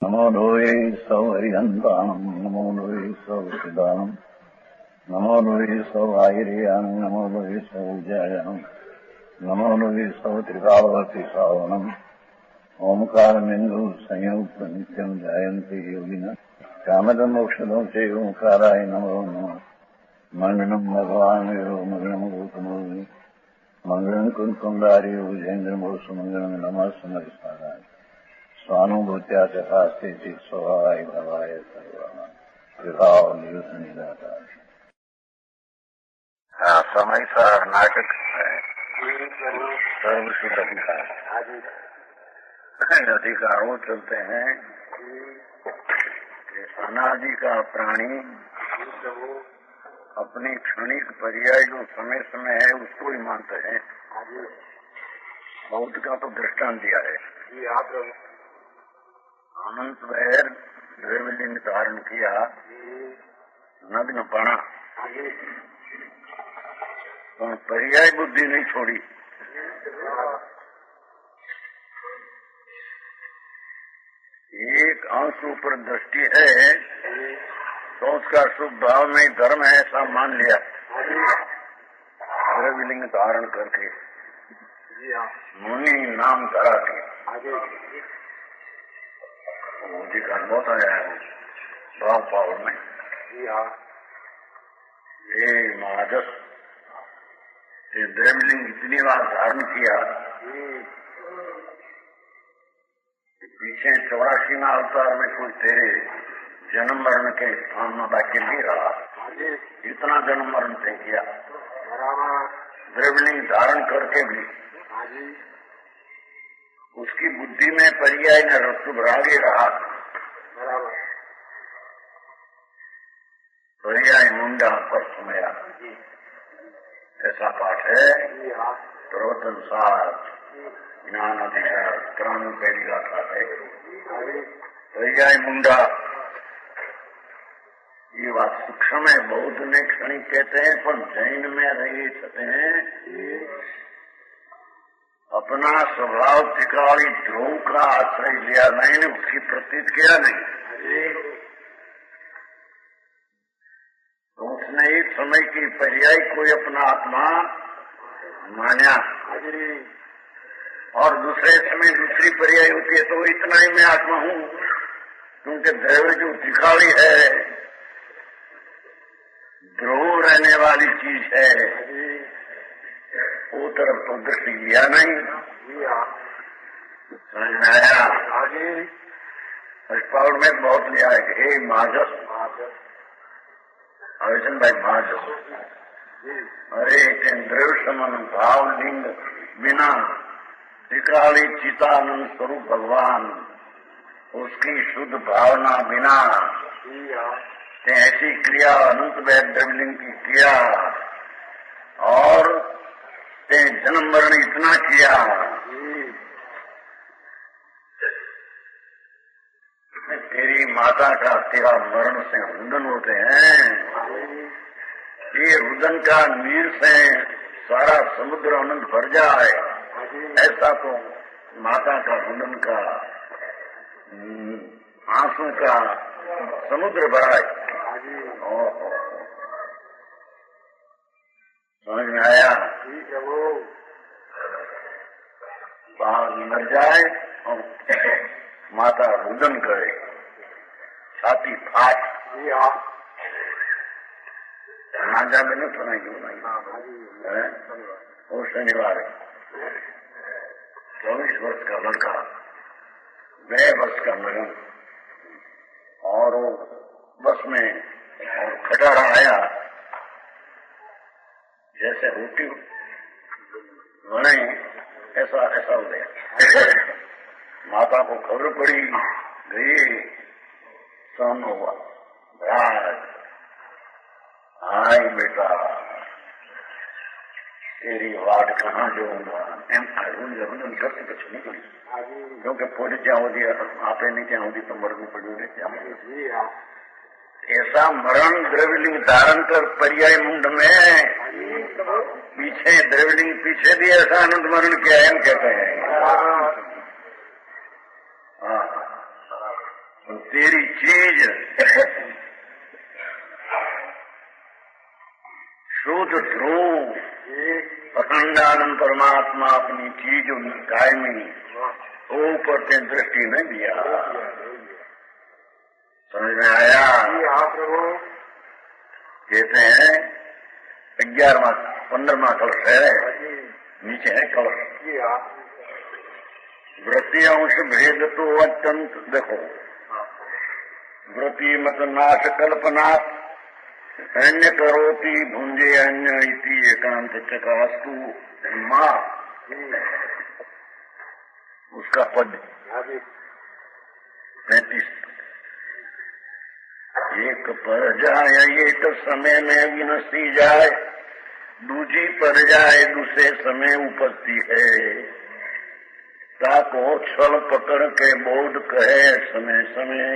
नमो लोये सौ हरिहन्ताम् नमो लोये सौ सिदानम् नमो लोये सौ आयर्याम् नमो लोये सौ जयनम् नमो लोये सौ त्रिकालवती सावनम् ओंकारमिन्दु संयुक्त नित्यम् जायन्ति योगिनः कामदम् मोक्षदम् च ओंकाराय नमो नमः मङ्गलम् भगवान् वीरो मङ्गलम् गौतमोऽग्नि मङ्गलम् कुन्कुण्डारि विजेन्द्रमोसु मङ्गलम् नमः समरिस्मराय स्वानुभूत्या चकास्ते स्वभावाय भवाय सर्वाः समय का नाटक है सर्वश्रुत अधिकार अधिकारों चलते हैं कि अनादि का प्राणी अपनी क्षणिक पर्याय जो समय समय है उसको ही मानते हैं। बौद्ध का तो दृष्टांत दिया है। अनंत वैर द्रव्यलिंग धारण किया नग्न पड़ा तो पर्याय बुद्धि नहीं छोड़ी। एक अंश ऊपर दृष्टि है तो उसका शुभ भाव में धर्म है ऐसा मान लिया द्रव्यलिंग धारण करके मुनि नाम धरा के अधिकार बहुत आया है भाव पावर में। ये महाजस द्रव्यलिंग इतनी बार धारण किया पीछे 84 अवतार में कोई तेरे जन्म मरण के स्थान में बाकी नहीं रहा। इतना जन्म मरण से किया द्रव्यलिंग धारण करके भी उसकी बुद्धि में पर्याय न रागे रहा। पर्याय मुंडा पर सुमया ऐसा पाठ है। प्रवचन सार ज्ञान अधिकार 93 पहली गाथा है। पर्याय मुंडा ये बात सूक्ष्म है। बौद्ध ने क्षणिक कहते हैं पर जैन में रहे छते हैं अपना स्वभाव त्रिकाली ध्रुव का आश्रय लिया नहीं ने उसकी प्रतीत किया नहीं। तो उसने एक समय की पर्याय कोई अपना आत्मा माना और दूसरे समय दूसरी पर्याय होती है तो इतना ही मैं आत्मा हूँ क्योंकि द्रव्य जो त्रिकाली है ध्रुव रहने वाली चीज है वो तरफ तो दृष्टि लिया नहीं। समझ में आया? पावर में बहुत लिया है कि हे माजस अर्जुन भाई माजस अरे द्रव्य समन भाव लिंग बिना त्रिकाली चितानंद स्वरूप भगवान उसकी शुद्ध भावना बिना ऐसी क्रिया अनंत द्रव्यलिंग की किया और जन्म मरण इतना किया तेरी माता का तेरा मरण से रुदन होते हैं। ये रुदन का नीर से सारा समुद्र अनंत भर जाए ऐसा तो माता का रुदन का आंसू का समुद्र भराए। समझ में आया? मर जाए और माता रुदन करे छाती फाट नाजा में न सुनाई वो शनिवार 24 वर्ष का लड़का 2 वर्ष का लगन और वो बस में और खटारा आया जैसे रोटी बने ऐसा ऐसा हो गया। माता को खबर पड़ी गई सहन हुआ आई बेटा तेरी वाट कहाँ जोऊंगा एम रुदन करते कुछ नहीं करी क्योंकि पूरी ત્યાં સુધી આપે नहीं ત્યાં સુધી तो मरण पड़ू नहीं ત્યાં ऐसा मरण द्रव्यलिंग धारण कर पर्याय मुंड में पीछे द्रव्यलिंग पीछे भी ऐसा आनंद मरण किया है कहते हैं। तेरी चीज शुद्ध ध्रुव अखंडानंद परमात्मा अपनी चीज कायमी ऊपर से दृष्टि नहीं दिया। समझ में आया? कहते हैं 11वां 15वां कलश है, नीचे है कलश। वृत्ति अंश भेद तो अत्यंत देखो, वृत्ति मत नाश कल्पना अन्य करोति भुंजे अन्य इति एकांत चकास्तु माँ, उसका पद 35। एक पर जाए एक समय में विनष्टि जाए, दूजी पर जाए दूसरे समय उपस्थिति है। ताको छल पकड़ के बोध कहे समय समय,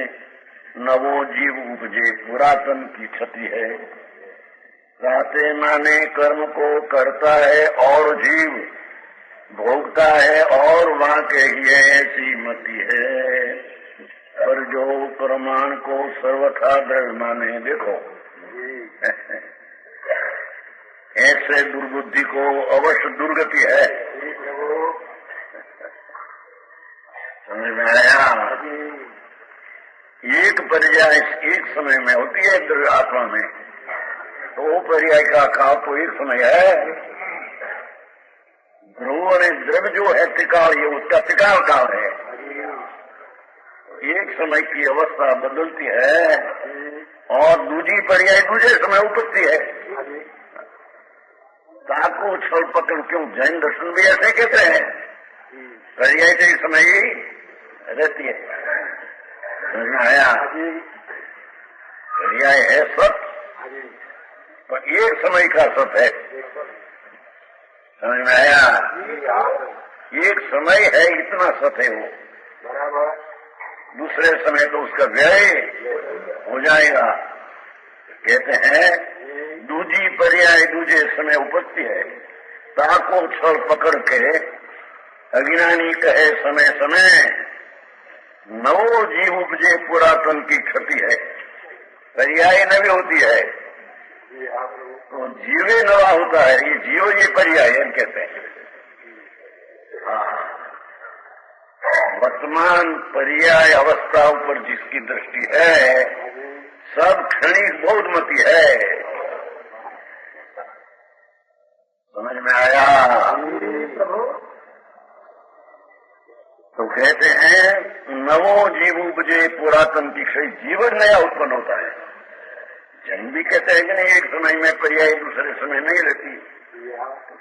नवो जीव उपजे पुरातन की क्षति है। राते माने कर्म को करता है और जीव भोगता है और वहां के ही ऐसी मति है। पर जो प्रमाण को सर्वथा दृढ़ माने, देखो ऐसे दुर्बुद्धि को अवश्य दुर्गति है। समझ में आया? एक पर्याय एक समय में होती है द्रव्य आत्मा में, तो वो पर्याय का काल तो एक समय है। ध्रुव और द्रव्य जो है त्रिकाल, ये उसका त्रिकाल काल है। एक समय की अवस्था बदलती है और दूसरी पर्याय दूसरे समय उपजती है। ताको छल पकड़, क्यों जैन दर्शन भी ऐसे कहते हैं, पर्याय तो एक समय ही रहती है। समझ में आया? पर्याय है सत्य, पर एक समय का सत्य है। समझ में आया? एक समय है, इतना सत्य है वो, दूसरे समय तो उसका व्यय हो जाएगा। कहते हैं दूजी पर्याय दूजे समय उपजती है। ताको छल पकड़ के अज्ञानी कहे समय समय, नवो जीव उपजे पुरातन की क्षति है। पर्याय नवी होती है तो जीवे नवा होता है, ये जीव ये पर्याय कहते हैं। वर्तमान पर्याय अवस्था पर जिसकी दृष्टि है सब क्षणिक बौद्धमती है। समझ में आया? तो कहते हैं नवो जीव उपजे पुरातन की क्षय, जीवन नया उत्पन्न होता है। जैन भी कहते हैं कि नहीं एक समय में पर्याय दूसरे समय नहीं रहती,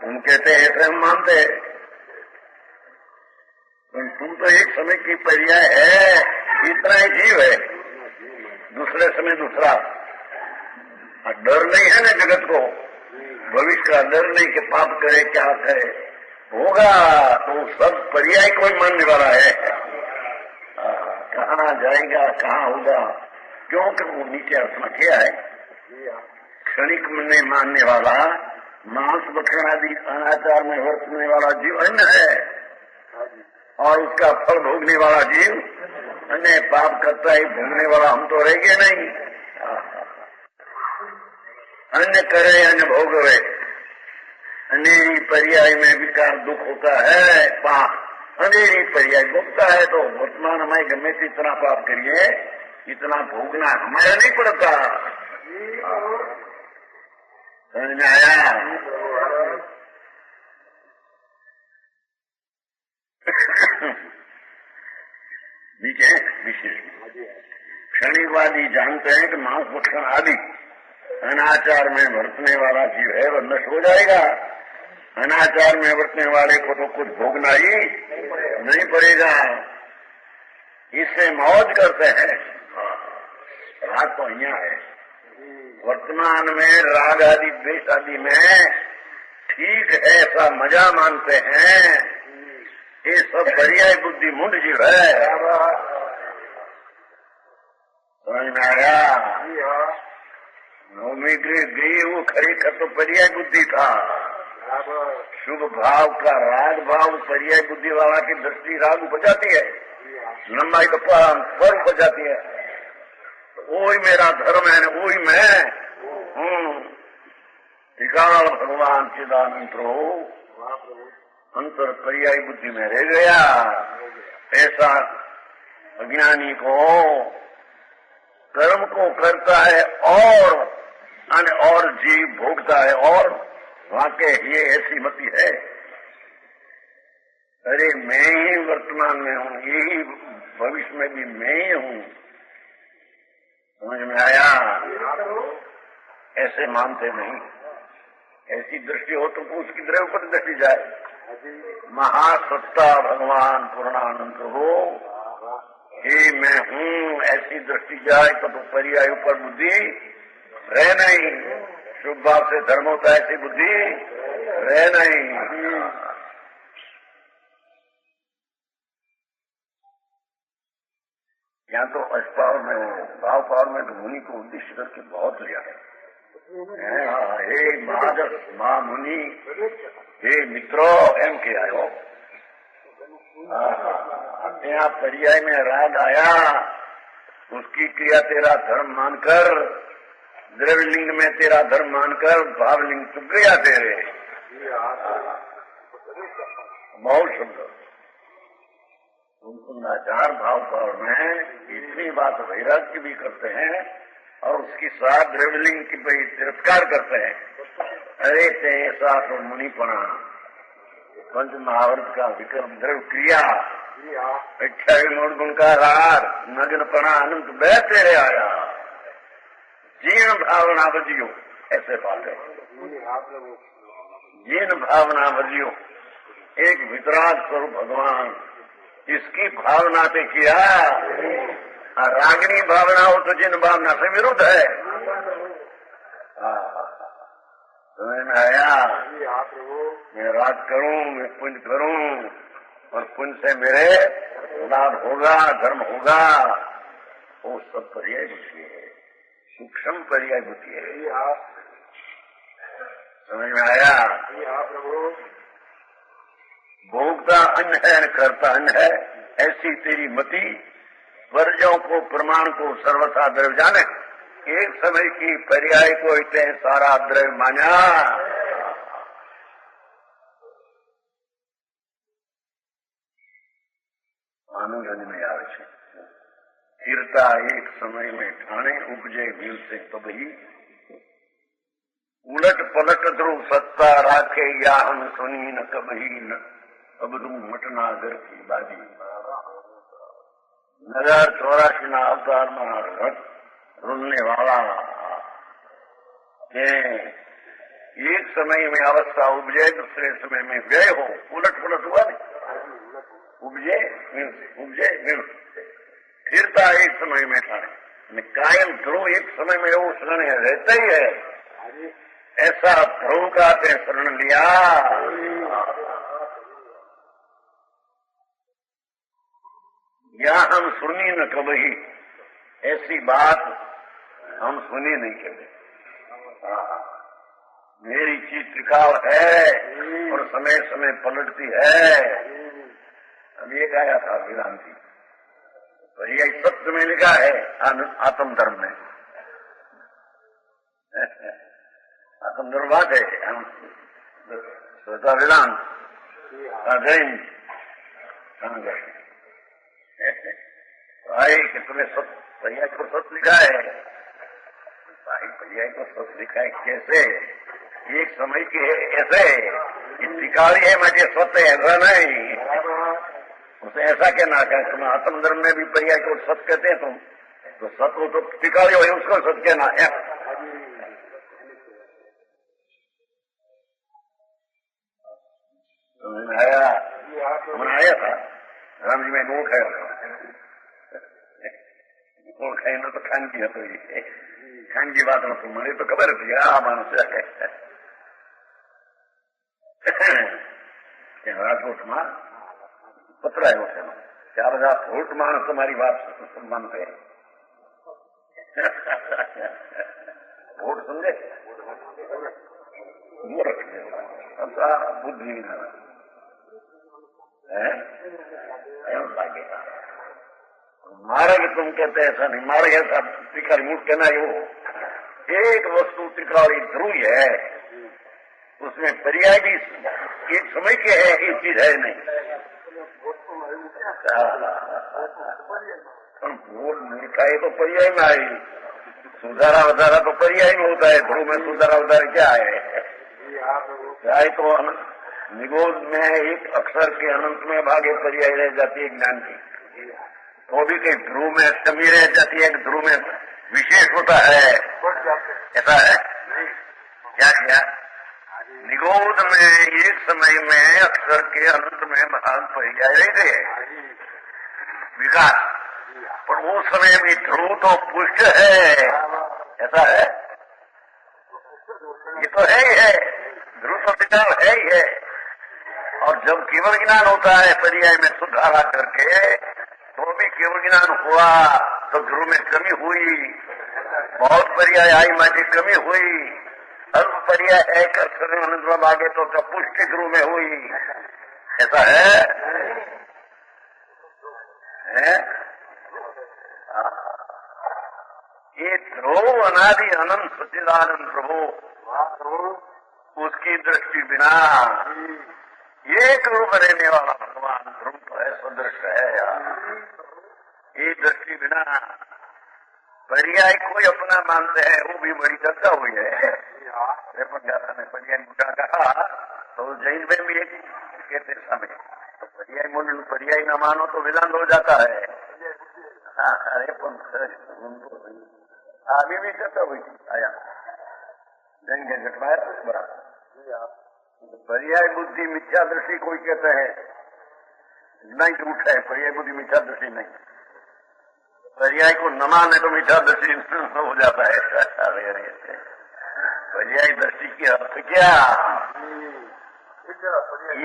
तुम कहते हैं ऐसे हम मानते हैं, तुम तो एक समय की पर्याय है, इतना ही जीव है, दूसरे समय दूसरा। डर नहीं है ना जगत को, भविष्य का डर नहीं कि पाप करे क्या करे, होगा तो सब पर्याय कोई मानने वाला है। कहाँ जाएगा कहाँ होगा, क्योंकि वो नीचे अर्थ किया है। क्षणिक में मानने वाला, मांस भक्षण आदि अनाचार में वर्तने वाला जीव अन्य है, और उसका फल भोगने वाला जीव अन्य। पाप करता ही भोगने वाला हम तो रहेंगे नहीं। अन्य करे अन्य भोगवे, अंधेरी पर्याय में विकार दुख होता है, पाप अंधेरी पर्याय भोगता है। तो वर्तमान हमारे गमे से इतना पाप करिए, इतना भोगना हमारा नहीं पड़ता। समझ में आया? नीचे विशेष क्षणिकवादी जानते हैं कि मांस भक्षण आदि अनाचार में बरतने वाला जीव है वह नष्ट हो जाएगा। अनाचार में बरतने वाले को तो कुछ भोगना ही नहीं पड़ेगा, इससे मौज करते हैं। बात तो यहाँ है, वर्तमान में राग आदि द्वेष आदि में ठीक है ऐसा मजा मानते हैं, ये सब पर्याय बुद्धि मुंड जीव है। समझ में आया? नवमी गई वो खरेखर तो पर्याय बुद्धि था। शुभ भाव का राग भाव पर्याय बुद्धि वाला की दृष्टि राग उपज जाती है, लंबाई तो पर उपज जाती है। वही मेरा धर्म है, वही मैं हूँ। टिकाल भगवान चिदानंद हो, अंतर पर्यायी बुद्धि में रह गया। ऐसा अज्ञानी को कर्म को करता है और जीव भोगता है, और वाकई ये ऐसी मति है। अरे मैं ही वर्तमान में हूँ, यही भविष्य में भी मैं ही हूँ। समझ में आया? ऐसे मानते नहीं। ऐसी दृष्टि हो तो उसकी द्रव्य पर दृष्टि जाए। महासत्ता भगवान पूर्णानंद हो, हे मैं हूँ, ऐसी दृष्टि जाए तो पर्याय ऊपर बुद्धि रह नहीं। शुभ भाव से धर्म होता, ऐसी बुद्धि रह नहीं। यहाँ तो अष्टाव में भाव पाव में तो मुनि को उद्देश्य करके बहुत लिया है। हे महाजस महा मुनि, हे मित्रो एम के आयो। यहाँ पर्याय में राग आया, उसकी क्रिया तेरा धर्म मानकर, द्रव्यलिंग में तेरा धर्म मानकर भावलिंग चुप गया तेरे। बहुत सुंदर नाचार भाव पाव में इतनी बात वैराग्य भी करते हैं और उसकी साथ द्रव्यलिंग की तिरस्कार करते हैं। अरे ऐसा तो मुनिपना, पंच महावर्त का विक्रम द्रव्य क्रिया, 28 मूल गुण का हार, नग्नपना अनंत बह तेरे आया, जीर्ण भावना बजियो। ऐसे बात है, जीर्ण भावना बजियो। एक वितराग स्वरूप भगवान, इसकी भावना से किया। रागिनी भावना हो तो जिन भावना से विरुद्ध है। समझ में आया? मैं राग करूं, मैं पुण्य करूं, और पुण्य से मेरे लाभ होगा, धर्म होगा, वो सब पर्याय बुद्धि है, सूक्ष्म पर्याय बुद्धि है। समझ में आया? भोगता अन्न है, करता अन्न है, ऐसी तेरी मति वर्जों को, प्रमाण को सर्वथा द्रव्य जाने। एक समय की पर्याय को इतने सारा द्रव्य माना। आनंद में आवे छे। फिरता एक समय में ठाणे, उपजे भील से तबही, उलट पलट ध्रुव सत्ता राखे, या हम सुनी न कबही न अब तुम मटना घर की बाजी। नगर 84 ना अवतार में रुलने वाला एक समय में अवस्था उपजे, दूसरे समय में व्यय हो। उलट पुलट हुआ नहीं, उपजे फिरता एक समय में ठाणे, कायम ध्रुव एक समय में वो शरण रहता ही है। ऐसा ध्रुव का ते शरण लिया। या हम सुनी न कभी, ऐसी बात हम सुनी नहीं कभी। मेरी चीज टिकाव है और समय समय पलटती है। अब एक आया था वेदांती, पर यह सत्य में लिखा है आत्म धर्म में। आत्म धर्म बात है, हम वेदांत भाई कि तुम्हें सत्य पर्याय को सत्य लिखा है। भाई पर्याय को सत्य लिखा है कैसे? एक समय की है ऐसे, टिकावी है मुझे सत्य ऐसा नहीं। उसे ऐसा कहना है, तुम आत्म धर्म में भी पर्याय को सत्य कहते हैं तुम, तो सत्य तो टिकावी हो उसको सत्य कहना है। आया मैंने आया था राम जी में गोल खाया, गोल खाई न तो खानगी હતો એ ખાનગી વાત નતું, મને તો ખબર હતી આ માણસ રાજકોટમાં પત્ર આવ્યો છે 4000 ફૂટ માણસ તમારી વાત સન્માન કરે વોટ સમજે મૂર્ખ બુદ્ધિ એમ લાગે मार्ग तुम कहते हैं ऐसा नहीं, मार्ग ऐसा त्रिकाली मूठ कहना है वो एक वस्तु त्रिकाली ध्रुव है, उसमें पर्याय भी एक समय के है, एक चीज है नहीं। वो मूर्खा है तो पर्याय में आई, सुधारा वधारा तो पर्याय में होता है, ध्रुव में सुधारा वधारा क्या है तो निगोद में एक अक्षर के अनंत में भागे पर्याय रह जाती है ज्ञान की, तो भी कहीं ध्रुव में अष्टमी रह जाती है, ध्रुव में विशेष होता है, ऐसा है क्या निगोद में एक समय में अक्षर के अनंत में भाग पर्याय रहते हैं विकास, पर वो समय भी ध्रुव तो पुष्ट है, ऐसा है, ये तो है ही है, ध्रुव तो विचार है ही है। और जब केवल ज्ञान होता है पर्याय में सुधारा करके, तो भी केवल ज्ञान हुआ तो ध्रुव में कमी हुई, बहुत पर्याय आई माटी कमी हुई, अल्प पर्याय एक अक्षर अनंत में भागे तो पुष्टि ध्रुव में हुई, ऐसा है? ये ध्रुव अनादि अनंत सच्चिदानंद प्रभु, उसकी दृष्टि बिना एक रूप रहने वाला भगवान ध्रुव तो है, सदृश है यार। ये दृष्टि बिना पर्याय कोई अपना मानते हैं, वो भी बड़ी चर्चा हुई है। ने पर्याय मुद्दा कहा तो जैन में भी एक कहते समय तो पर्याय मूल पर्याय न मानो तो वेदांत हो जाता है। अरे अभी भी चर्चा हुई थी, आया जैन के घटना पर्याय बुद्धि मिथ्या दृष्टि कोई कहते हैं नहीं, झूठ है, पर्याय बुद्धि मिथ्या दृष्टि नहीं, पर्याय को न माने तो मिथ्या दृष्टि हो जाता है। अरे पर्याय दृष्टि की अर्थ क्या,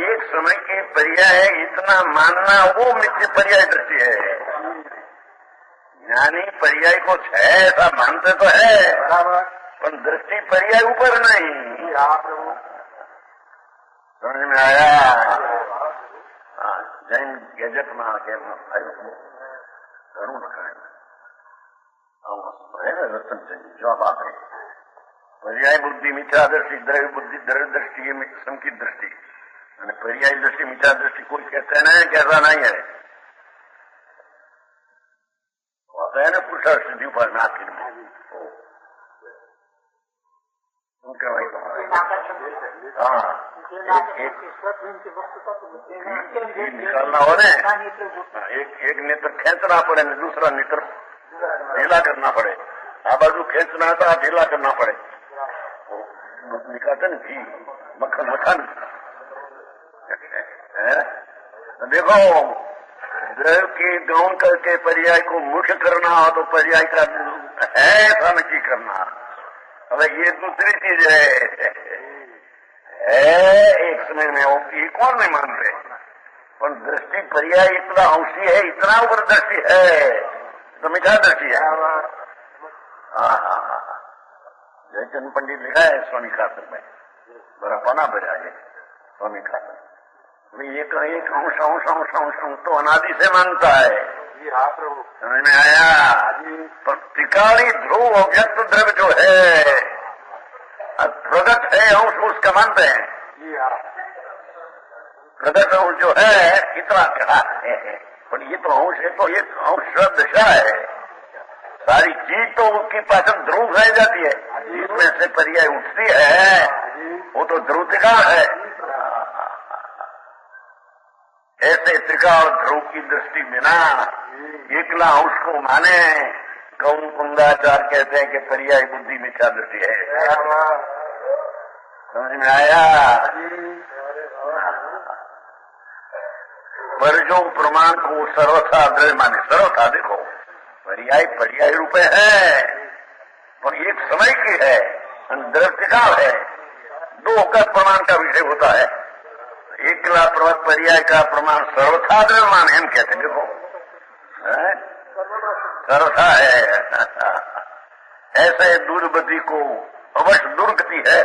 एक समय के पर्याय इतना मानना वो मिथ्या पर्याय दृष्टि है। ज्ञानी पर्याय को है ऐसा मानते तो है, पर दृष्टि पर्याय ऊपर नहीं। समझ में आया? जैन गैजेट में आके घणું લખાય રતન જવાબ આપે पर्याय बुद्धि मिथ्या दृष्टि, द्रव्य बुद्धि द्रव्य दृष्टि ये संकित दृष्टि, पर्याय दृष्टि मिथ्या दृष्टि कोई कहते हैं कैसा नहीं है, होता है ना पुरुषार्थ सिद्धि पर नाकिन में उनके भाई निकालना हो रहे, एक नेत्र खींचना पड़े, दूसरा नेत्र ढीला करना पड़े, आ बाजू खींचना था ढीला करना पड़े, निकालते न घी मक्खन मक्खन। देखो द्रव्य की गौण करके पर्याय को मुख्य करना हो तो पर्याय का है ऐसा नक्की करना, अब ये दूसरी चीज है एक समय में ये कौन नहीं मानते, पर दृष्टि पर्याय इतना अंशी है, इतना ऊपर दृष्टि है तो मिथ्या दृष्टि है। जयचंद पंडित लिखा है स्वामी खातर में, बड़ा पना बजा है स्वामी खातर, एक अंश अंश अंश अंश तो अनादि से मानता है। समझ में आया? पर त्रिकाली ध्रुव अव्यक्त द्रव्य जो है प्रगट है अंश उसका मानते हैं, प्रगट अंश जो है इतना क्या है, पर ये तो अंश है, तो ये अंश दशा है, सारी चीज तो उसकी पाचन ध्रुव रह जाती है, जिसमें से पर्याय उठती है वो तो ध्रुव त्रिकाल है। ऐसे त्रिकाल ध्रुव की दृष्टि बिना एकला अंश को माने गौण कुंदाचार कहते हैं कि पर्याय बुद्धि मिथ्या दृष्टि है। समझ में आया? पर जो प्रमाण को सर्वथा द्रव्य माने, सर्वथा देखो पर्याय पर्याय रूपे है, पर एक समय की है, द्रव्य त्रिकाल है, दो का प्रमाण का विषय होता है। एकला पर्याय का प्रमाण सर्वथा द्रव्य मान हम कहते हैं, देखो सर्वथा है। ऐसे दुर्गति को अवश्य दुर्गति है।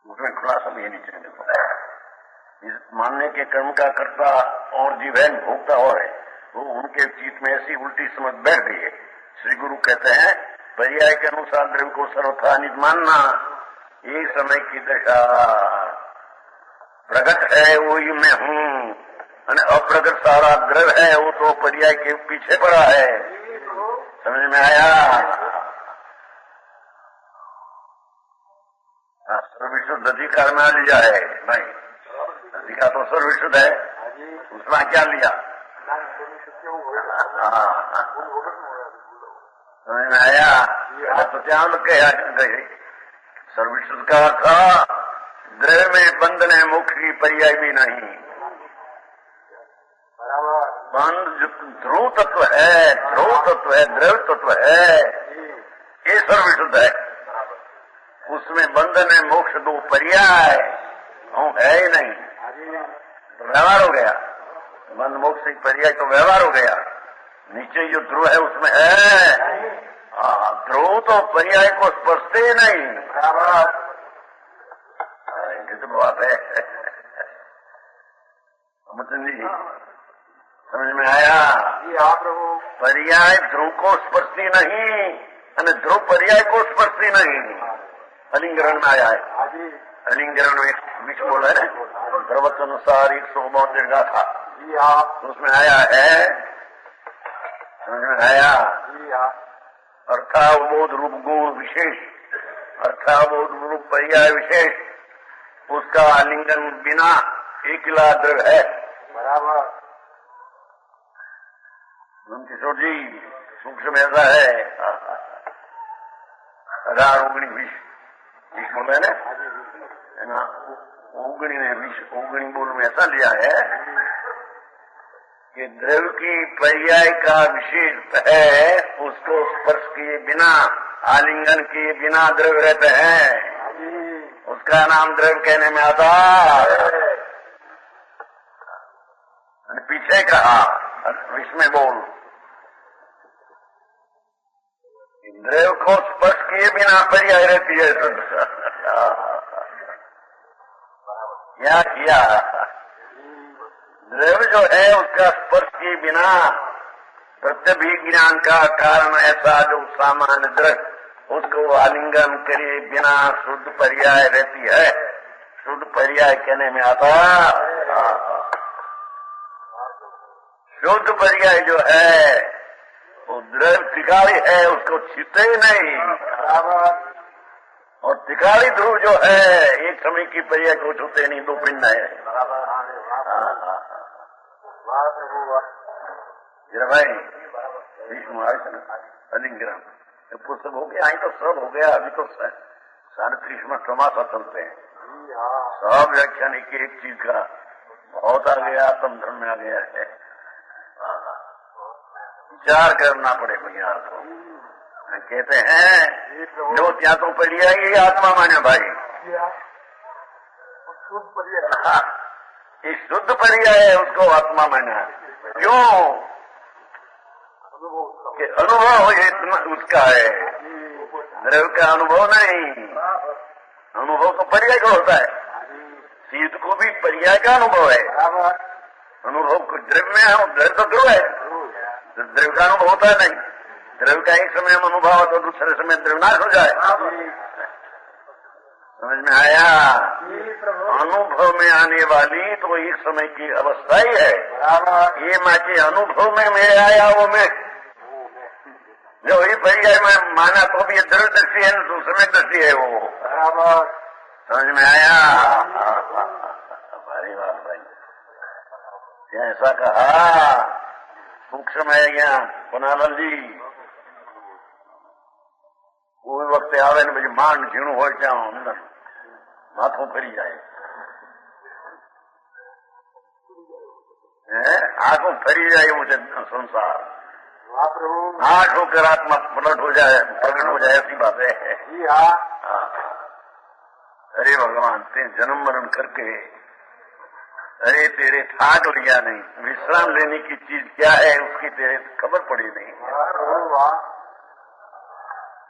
उसमें खुलासा भी नहीं चाहिए, देखो मानने के कर्म का कर्ता और जीवैन भोगता और है, वो उनके चित्त में ऐसी उल्टी समझ बैठ गई है। श्री गुरु कहते हैं पर्याय के अनुसार द्रव्य को सर्वथा निज मानना, ये समय की दशा। प्रगट है वही मैं हूँ, अप्रगट सारा द्रव्य है वो तो पर्याय के पीछे पड़ा है। समझ में आया? सर्वविशुद्ध अधिकार में लिया है भाई, अधिकार तो सर्वविशुद्ध है, उसमें क्या लिया? समझ में आया? तो त्याग गए सर्वविशुद्ध का अर्थ द्रव्य में बंधन है, मोक्ष की पर्याय भी नहीं। बंध जो ध्रुव तत्व है, द्रव्य तत्व है, ये सर्वविशुद्ध है। उसमें बंधन है, मोक्ष दो पर्याय है ही नहीं, तो व्यवहार हो गया। बंध मोक्ष से पर्याय तो व्यवहार हो गया। नीचे जो ध्रुव है उसमें है, ध्रुव तो पर्याय को स्पर्शते ही नहीं। तो बात है समझ में आया? पर्याय ध्रुव को स्पर्शी नहीं, ध्रुव पर्याय को स्पर्शी नहीं। अलिंगरण में आया है, अलिंगरण में बीच बोला है प्रवचन अनुसार 100 दीर्घा था, उसमें आया है। समझ में आया? अर्थावबोध रूप गुण विशेष, अर्थावबोध रूप पर्याय विशेष, उसका आलिंगन बिना एकला द्रव्य है। बराबर किशोर जी, सूक्ष्म ऐसा है 1819 20 बोल है ना, ओगणी ने 20 ओगणी बोल में ऐसा लिया है कि द्रव्य की पर्याय का विशेष है, उसको स्पर्श किए बिना, आलिंगन किए बिना द्रव्य रहते हैं, उसका नाम द्रव्य कहने में आता। पीछे कहा इसमें बोल, द्रव्य को स्पर्श किए बिना पर्याय रहती है। क्या किया? द्रव्य जो है उसका स्पर्श किए बिना प्रत्यभिज्ञान का कारण ऐसा जो सामान्य द्रव्य, उसको आलिंगन करे बिना शुद्ध पर्याय रहती है। शुद्ध पर्याय कहने में आता, शुद्ध पर्याय जो है वो द्रव्य तिकारी है, उसको छीते नहीं। और तिकारी ध्रुव जो है एक समय की पर्याय को छूते नहीं, दो पिंड है। भाई अलिंगरण पुस्तक हो गया, आई तो सब हो गया। अभी तो 37वां समासा चलते हैं, सब व्याख्यान एक चीज का बहुत आ गया, आत्म धर्म में आ गया है। विचार करना पड़े भैया को। कहते हैं जो क्या तो पर्याय ये आत्मा माने भाई, ये शुद्ध पर्याय है, उसको आत्मा माना। क्यों? कि अनुभव इतना उसका है, द्रव्य का अनुभव नहीं। अनुभव तो पर्याय का होता है, शीत को भी पर्याय का अनुभव है। अनुभव को द्रव्य में है, द्रव्य तो ध्रुव है, द्रव्य का अनुभव होता है नहीं। द्रव्य का एक समय में अनुभव तो दूसरे समय द्रव्यनाश हो जाए। समझ में आया? अनुभव में आने वाली तो एक समय की अवस्था ही है। ये माँ के अनुभव में मैं आया, वो मैं जो ही पर्याय में माना तो भी द्रव्य दृष्टि है, दूसरे में दृष्टि है वो। समझ में आया? भारी बात भाई, ऐसा कहा सूक्ष्म है ज्ञान। पुनानंद जी कोई वक्त आवे ने मुझे मान झीणु हो जाऊं, अंदर माथों फरी जाए, आंखों फरी जाए मुझे संसार, आंख होकर आत्मा प्रकट हो जाए, ऐसी बात है। अरे भगवान ते जन्म मरण करके, अरे तेरे ठाक लिया नहीं, विश्राम लेने की चीज क्या है उसकी तेरे खबर पड़ी नहीं।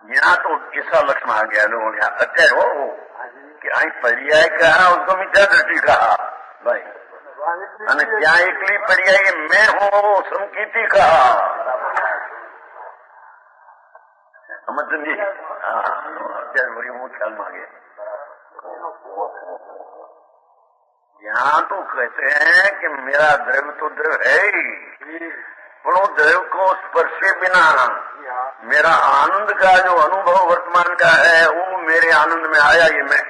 यहाँ तो ऐसा लक्षण आ गया लोगों ने, अत्यार हो कि आई पर्याय कहा, उसको मिथ्या दृष्टि कहा। भाई અને ત્યાં એકલી पर्यायी मैं हूँ वो संकीर्ति कहा। समझ जी? અત્યારે વળી હું ખ્યાલમાં ગયા। यहाँ तो कहते हैं कि मेरा द्रव्य तो द्रव्य है ही, पर वो द्रव्य को स्पर्शे बिना मेरा आनंद का जो अनुभव वर्तमान का है वो मेरे आनंद में आया, ये मैं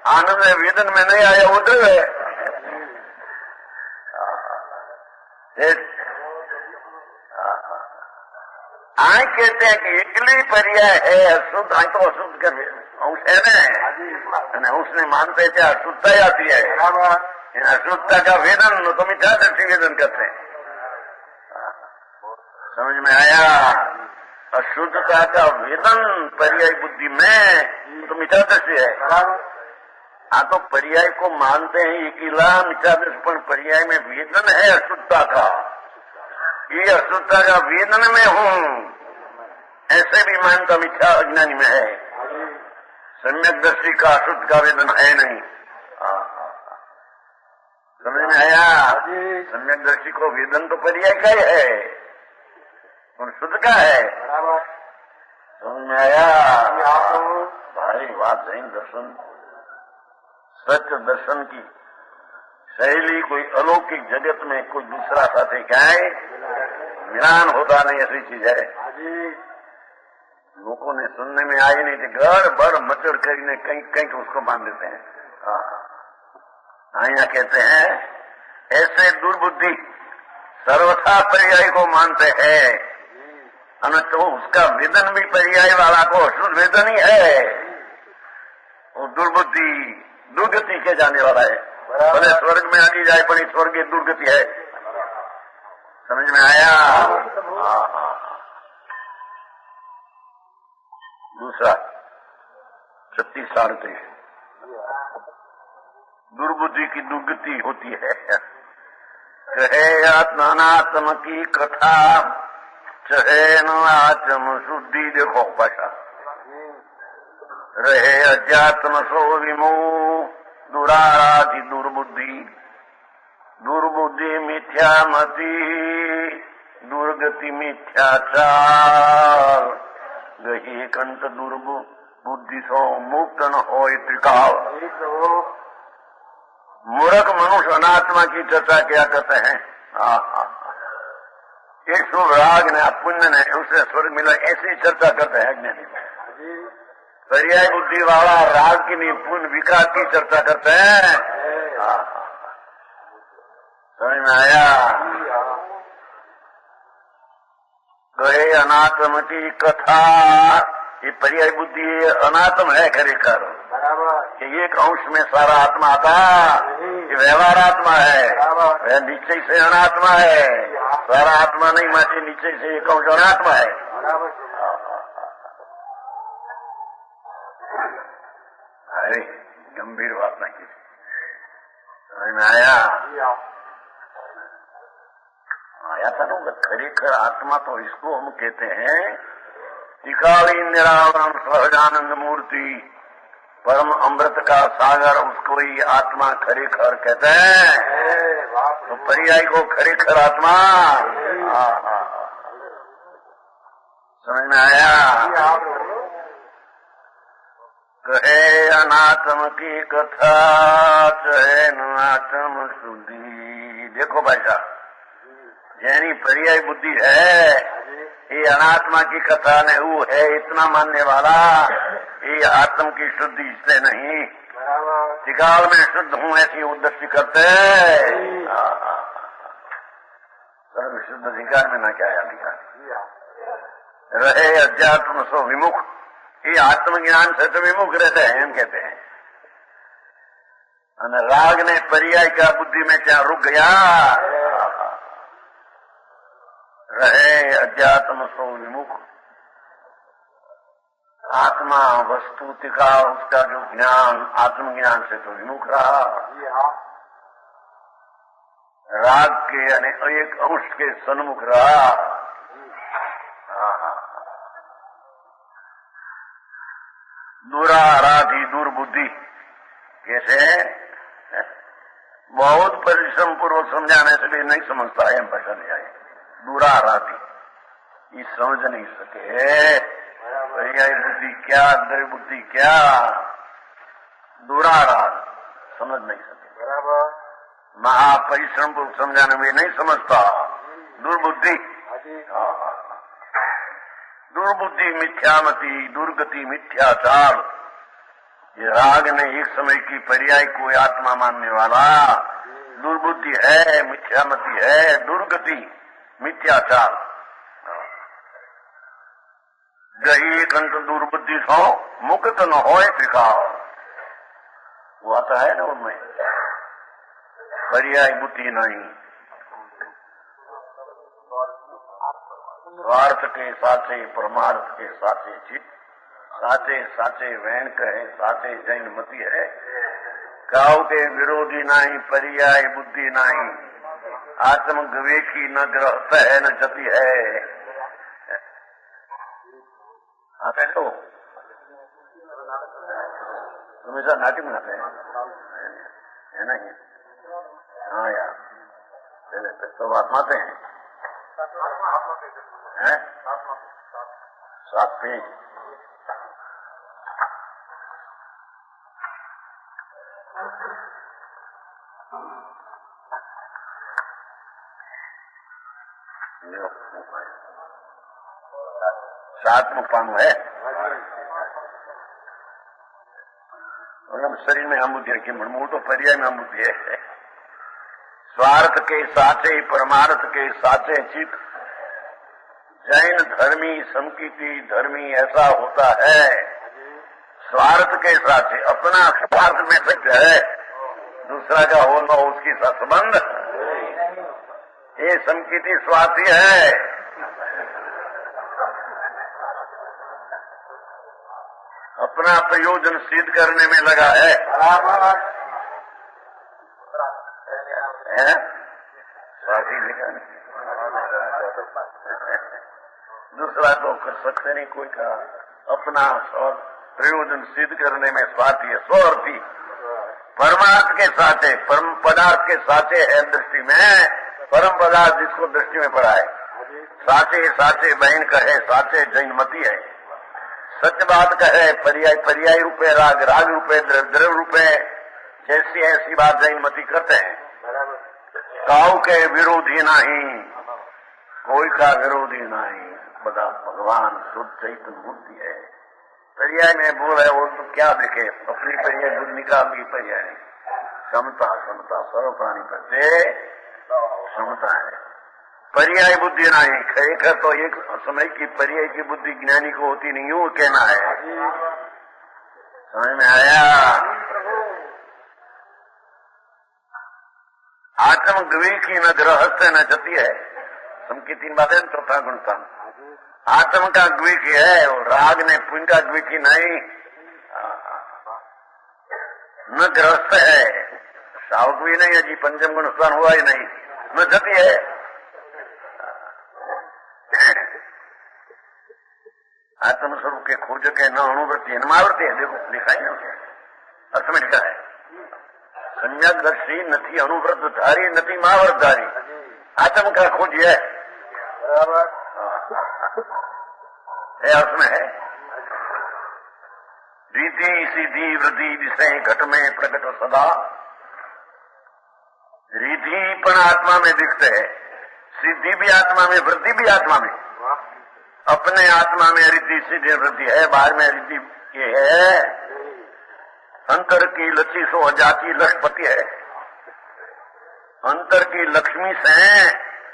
आनंद में वेदन में नहीं आया, वो द्रव्य है। आय कहते हैं कि एकली पर्याय है अशुद्ध, आय तो अशुद्ध का अंश है ना, उसने मानते थे अशुद्धता आती है, अशुद्धता का वेदन तो मिथ्या दृष्टि वेदन करते हैं। समझ में आया? अशुद्धता का वेदन पर्याय बुद्धि में तो मिथ्या दृष्टि है। हाँ तो पर्याय को मानते हैं एकीला मिथ्या दृष्टि, पर पर्याय में वेदन है अशुद्धता का, ये अशुद्धता का वेदन में हूँ ऐसे भी मानता मिथ्या अज्ञानी में है। सम्यक दृष्टि का अशुद्ध का वेदन है नहीं। समझ में आया? सम्यक दृष्टि को वेदन तो पर्याय का ही है और शुद्ध का है। समझ में आया? भाई बात नहीं, दर्शन सत्य दर्शन की शैली कोई अलौकिक जगत में कोई दूसरा साथी क्या है, मिलान होता नहीं, ऐसी चीज है। लोगों ने सुनने में आई नहीं कि घर भर मचड़ करने कहीं कहीं उसको बांध देते हैं। यहाँ कहते हैं ऐसे दुर्बुद्धि सर्वथा पर्याय को मानते हैं, तो उसका वेदन भी पर्याय वाला को अशुद्ध वेदन ही है। वो दुर्बुद्धि दुर्गति के जाने वाला है, भले स्वर्ग में आनी जाए पर स्वर्ग की दुर्गति है। समझ में आया? दूसरा 36-38 दुर्बुद्धि की दुर्गति होती है। कहे आत्मात्म की कथा चहे न आत्म शुद्धि, देखो भाषा, रहे अध्यात्म सो विमो दुराराधि दुर्बुद्धि, दुर्बुद्धि मिथ्यामति दुर्गति मिथ्याचार, गही कंठ दुर्बुद्धि सो मुक्त न हो त्रिकाल। मूर्ख मनुष्य अनात्मा की चर्चा क्या करते हैं? एक शुभ राग ने पुण्य ने उसे स्वर्ग मिला, ऐसी चर्चा करते हैं ज्ञानी। पर्याय बुद्धि वाला राग की नहीं पुण्य विकास की चर्चा करते हैं। समझ में आया? गए अनात्म की कथा, ये पर्याय बुद्धि अनात्म है खरेखर, कि एक अंश में सारा आत्मा आता, ये व्यवहार आत्मा है, वह नीचे से अनात्मा है, सारा आत्मा नहीं माचे नीचे से एक अंश अनात्मा है। अरे गंभीर बात नहीं, समझ में आया? आया था ना, खरेखर आत्मा तो इसको हम कहते हैं त्रिकाली निरावरण सहजानंद मूर्ति, परम अमृत का सागर, उसको ही आत्मा खरेखर कहते हैं। तो पर्याय को खरेखर आत्मा। समझ में आया? कहे अनात्म की कथा चहे नात्म शुद्धि, देखो भाई साहब, यानी पर्याय बुद्धि है, ये अनात्मा की कथा ने वो है इतना मानने वाला, ये आत्म की शुद्धि इससे नहीं, त्रिकाल में शुद्ध हूँ ऐसी उद्देश्य करते। सर्व शुद्ध अधिकार में न क्या अधिकार रहे अध्यात्म सो विमुख, ये आत्मज्ञान से तो विमुख रहते हैं, हम कहते हैं। राग ने पर्याय का बुद्धि में क्या रुक गया, रहे अध्यात्म सो विमुख, आत्मा वस्तु का उसका जो ज्ञान आत्मज्ञान से तो विमुख रहा, राग के यानी एक अंश के सन्मुख रहा। दुराराधी दुर्बुद्धि कैसे? बहुत परिश्रम पूर्वक समझाने से भी नहीं समझता है, भाषा नहीं आई, दूरा राती ये समझ नहीं सके। भैया बुद्धि क्या, अंदर बुद्धि क्या, दूरा रात समझ नहीं सके। बराबर महापरिश्रम पूर्वक समझाने में नहीं समझता, दुर्बुद्धि। दुर्बुद्धि, मिथ्यामति, दुर्गति, मिथ्याचार, ये राग ने एक समय की पर्याय को आत्मा मानने वाला दुर्बुद्धि है, मिथ्यामति है, दुर्गति, मिथ्याचार। गही कंठ दुर्बुद्धि सो मुक्त न होए त्रिकाल, वो आता है ना उनमें, पर्याय बुद्धि नहीं। स्वार्थ के साथे परमार्थ के साथे चित, साचे साचे वैन कहे, साचे जैन मती है। काऊ के विरोधी नहीं, पर्याय बुद्धि नहीं, आत्म विवेकी न ग्रहत है न जति है। आते तो हमेशा नाटक बनाते हैं, है ना ये? हाँ यार, पहले तो आत्माते हैं, सात पेज सातवां पानु है। शरीर में हम बुद्धि रखी, मूल तो पर्याय में हम बुद्धि है। स्वार्थ के साचे परमार्थ के साचे चित, जैन धर्मी संकीर्ति धर्मी ऐसा होता है। स्वार्थ के साथे अपना स्वार्थ में सत्य है, दूसरा का हो न हो उसके साथ संबंध, ये संकीर्ति स्वार्थी है। अपना प्रयोजन सिद्ध करने में लगा है, स्वार्थी लिखा नहीं। दूसरा तो कर सकते नहीं कोई का, अपना प्रयोजन सिद्ध करने में स्वार्थी है, स्वार्थी। परमार्थ के साथे, परम पदार्थ के साथे है दृष्टि में, परम पदार्थ जिसको दृष्टि में पड़ा है। साचे साचे बहन कहे, साचे जैनमती है। सत्य बात कहे, पर्याय पर्याय रूपे राग, राग रूपे द्रव्य रूपे, जैसी ऐसी बात जैनमती करते हैं। काऊ के विरोधी नहीं, कोई का विरोधी नहीं, बड़ा भगवान शुद्ध चैतन्य बुद्धि है। पर्याय में बोल है वो तो क्या देखे, अपनी पर्याय बुद्धि निकाल की पर्याय नहीं। क्षमता क्षमता सर्व प्राणी करते क्षमता है, पर्याय बुद्धि नहीं। एक तो एक समय की पर्याय की बुद्धि ज्ञानी को होती नहीं, यूं कहना है। समझ में आया? आत्म विवेकी न गृहस्थ न जति है, समकी तीन बातें। चौथा गुणतन आत्म का विवेकी है, और राग ने पुण्य का विवेकी नहीं, न गृहस्थ है, सावक भी नहीं है जी, पंचम गुण स्थान हुआ ही नहीं, न जति है। आत्म स्वरूप के खोज के न अणुवृत्ति न मावृत्ति है। देखो लिखा है ना, अर्थ में लिखा है, सम्यक दर्शी नथी अणुवृत्त धारी नथी महावृत धारी, आत्म का खोज है। अर्थ में है, रीति सीधी वृद्धि विषय घट में प्रकट सदा। रीति पण आत्मा में दिखते है, सिद्धि भी आत्मा में, वृद्धि भी आत्मा में। अपने आत्मा में रिद्धि सीधी वृद्धि है, बाहर में रिद्धि ये है। अंतर की लक्ष्मी सो अजाति लक्ष्यपति है, अंतर की लक्ष्मी से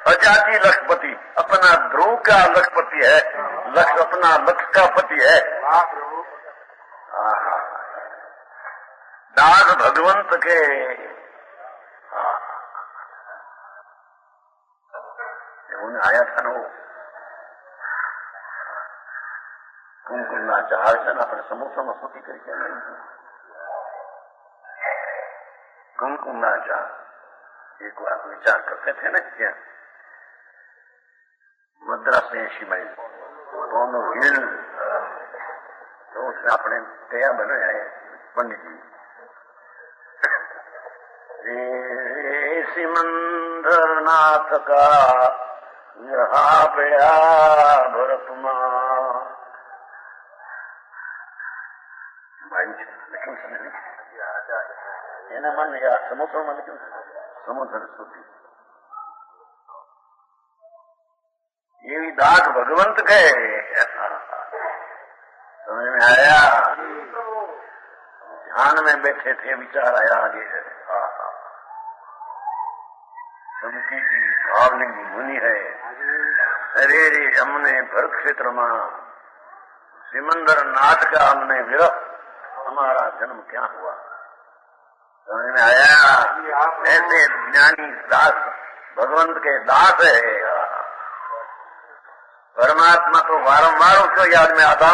अजाति लक्ष्यपति, अपना ध्रुव का लक्ष्यपति है, लक्ष्य अपना लक्ष्य का पति है। दास भगवंत के उन्हें आया था ना, वो कुमकुमना चार जन अपने समूह में स्तुति करके नहीं, कुमकुमना चार एक बात विचार करते थे ना, क्या मद्रास में शिवाई दोनों हिल, तो उसने अपने दया बनाया है पंडित जी। सिमंदर नाथ का विरहा पया भरत मां એના મન યા સમુદ્રમાં લખ્યું સમુદ્ર સુધી એવી દાદ ભગવંત કહે समझ में आया। ध्यान में बैठे थे विचार आया आगे सबकी भावलिंग मुनि है। अरे रे हमने भरत क्षेत्र में सिमंदर नाथ का हमने विरह हमारा जन्म क्या हुआ। समझ में आया। ऐसे ज्ञानी दास भगवंत के दास है। परमात्मा तो वारंवार उसको याद में आता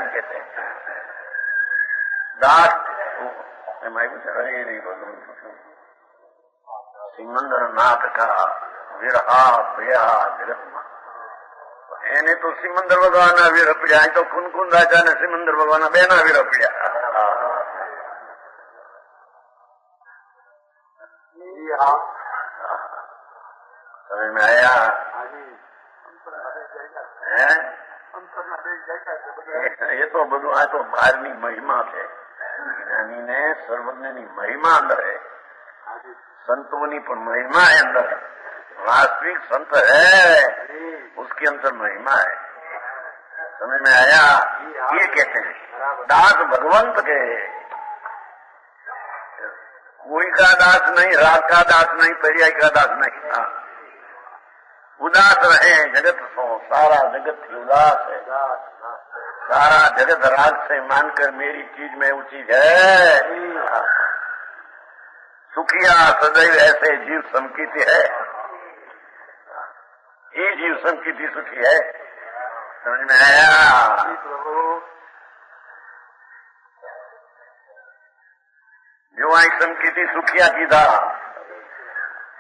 कहते हैं दास भगवंत सिमंदर नाथ का विरहा प्रिया विरह એને તો સિમંદર ભગવાનના વિરહ પીડ્યા તો કુનકુન રાજાને સિમંદર ભગવાનના બેના વિરહ પીડ્યા। સમજ में आया। એ તો બધું આ તો બહારની મહિમા છે। જ્ઞાનીને સર્વજ્ઞની મહિમા અંદર है। संतों पर महिमा है अंदर। वास्तविक संत है उसके अंदर महिमा है। समझ में आया। ये कहते हैं दास भगवंत के कोई का दास नहीं, राग का दास नहीं, पर्याय का दास नहीं। उदास रहे जगत सो सारा जगत ही उदास है। सारा जगत राग से मानकर मेरी चीज में वो चीज है। सुखिया सदैव ऐसे जीव समकीति है। ये जीव समकीति सुखी है। समझ में आया। जो आई समकीति सुखिया की था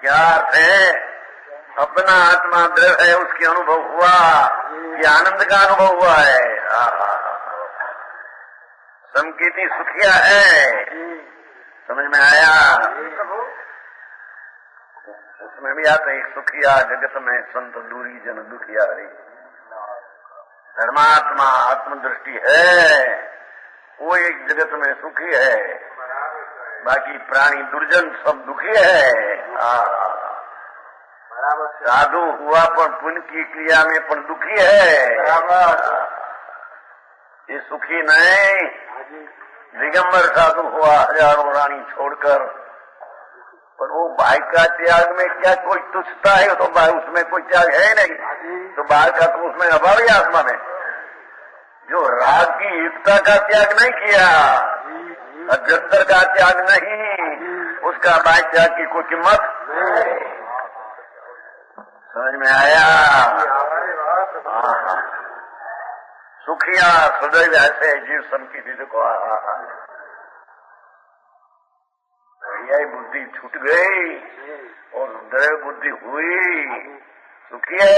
क्या अर्थ है। अपना आत्मा द्रव है उसकी अनुभव हुआ कि आनंद का अनुभव हुआ है। समकीति सुखिया है। समझ में आया। उसमें भी आता है सुखिया जगत में संत दूरी जन दुखिया रे। धर्मात्मा आत्मदृष्टि है वो एक जगत में सुखी है। बाकी प्राणी दुर्जन सब दुखी है। साधु हुआ पर पुण्य की क्रिया में पर दुखी है। ये सुखी नहीं। दिगंबर साधु हुआ हजारों रानी छोड़कर पर वो भाई का त्याग में क्या कोई तुच्छता है। तो भाई उसमें कोई त्याग है नहीं तो भाई का तो उसमें अभाव ही आत्मा में। जो राग की युक्ता का त्याग नहीं किया अजंतर का त्याग नहीं उसका भाई त्याग की कोई कीमत। समझ में आया। सुखिया सदैव ऐसे जीव समकीति को यही बुद्धि छूट गई और दैव बुद्धि हुई। सुखी है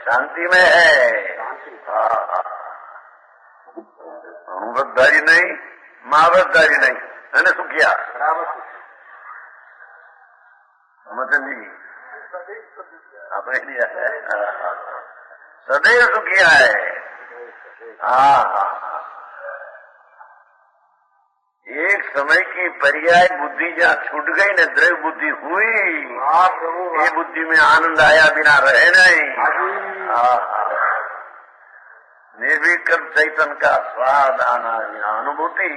शांति में है। अणुव्रतधारी नहीं महाव्रतधारी नहीं है ना सुखिया। समझ जी अपने सदैव सुखिया है। एक समय की पर्याय बुद्धि जहाँ छूट गई न द्रव्य बुद्धि हुई ये बुद्धि में आनंद आया बिना रहे नहीं। निर्विकल्प चैतन्य का स्वाद आना अनुभूति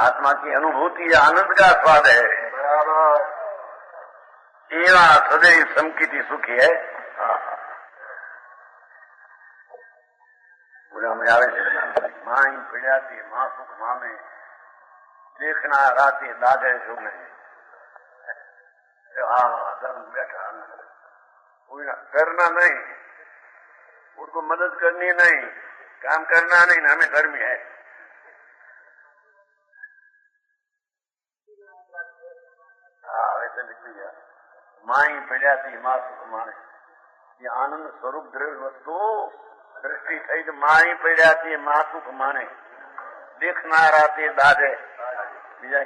आत्मा की अनुभूति आनंद का स्वाद है। एवा सदैव समकीति सुखी है। पूरा में आवे माई पीड़ाती माँ सुख माँ में देखना राती दादे जो नहीं बैठा करना नहीं उनको मदद करनी नहीं काम करना नहीं हमें गर्मी है। वैसे लिख दिया माई पीड़ाती माँ सुख माने ये आनंद स्वरूप द्रव्य वस्तु दृष्टि थी तो माई पीड़ाती माँ सुख माने देखना राते दादे बीजा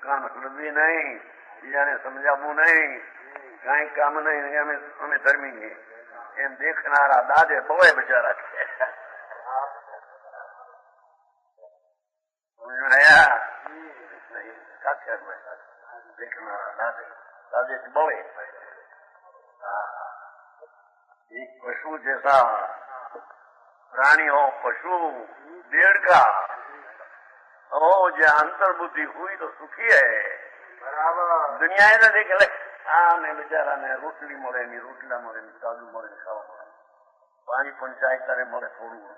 કાન હલવી નહીં, બીજાને સમજાવવું નહીં, કઈ કામ નહીં, અમે ધર્મી છીએ એમ દેખનારા દાદે બહુ બચારા છે. દેખનારા દાદે બહુ एक पशु जैसा प्राणी हो, पशु देड़का हो, जो अंतर बुद्धि हुई तो सुखी है. बराबर दुनिया ने देख ले ने बेचारा ने रोटली મળે ની રોટલા મળે ની સાદું મળે ને ખાવા મળે, પાણી પંચાયત કરે મળે થોડું,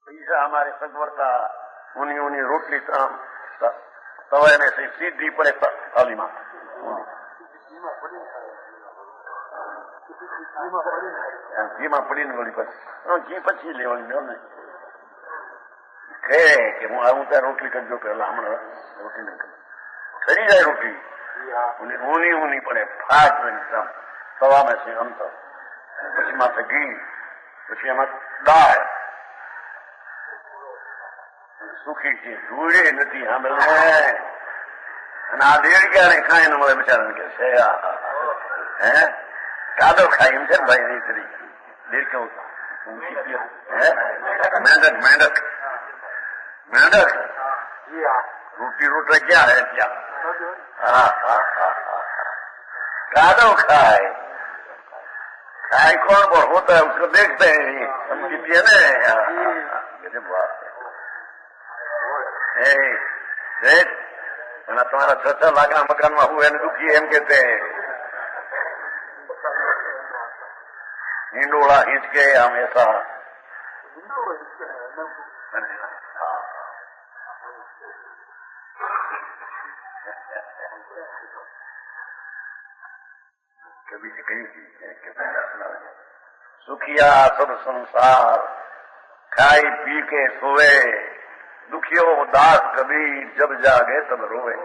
પૈસા हमारे सगवरता उन्हीं उन्हीं रोटली तवे में से सीधी पड़े थाली में घी में पड़ी ने घी पची लेवानी दो ने કે હું આવું ત્યાં રોટલી કરજો પેલા, હમણાં રોટલી નહીં કરું, ખરી જાય રોટલી ઊની ઊની પડે ફાટ તવા में से અંતર, પછી માથે ઘી, પછી એમાં દાળ સુખી છે, ધૂળે નથી સાંભળે. અને આ દેડકાને ખાઈને મળે બિચારાને કે છે હે કાદો ખાય એમ છે ને ભાઈ નહીં કરી દેડકા मेंढक मेंढक मेंढक रोटी रोटा क्या है क्या? कादो खाए खाए कौन पर होता है उसको देखते हैं, समझती है ना. बात है तुम्हारा 6-6 लाख ना मकान में हुए दुखी एम कहते हैं. हिंडोला हिंच के हमेशा कभी से कहीं सुखिया सब संसार खाई पी के सोए, दुखियो दास कभी जब जागे तब रोए.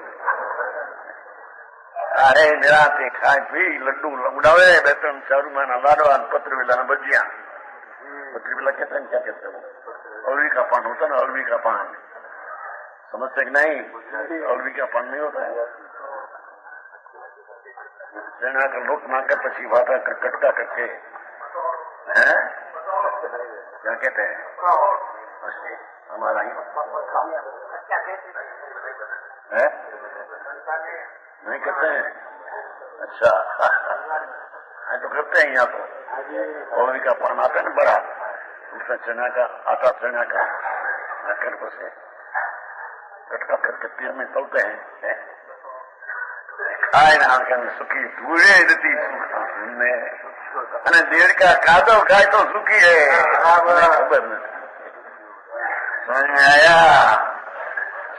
अरे निराते खाए पी लड्डू उड़ावे, 2-4 रुपया लाडवा, पत्रवेला भजिया. पत्रवेला कहते हैं, क्या कहते हैं? अरवी का पान होता है ना, अरवी का पान समझते कि नहीं? अरवी का पान नहीं होता है. चना का लोट मांगकर पची भाटा का कटका करके है, क्या कहते हैं? हमारा ही है नहीं करते हैं. अच्छा तो करते हैं यहाँ तो. कौड़ी का पान आता है ना बड़ा, उसका चना का आटा, चना का आकर से कटका करके तेल में तलते हैं. खाए ना सुखी धूड़े नहीं सुखने, અને દેડકા કાદો ખાય તો સુખી હે, ખબર નથી. આયા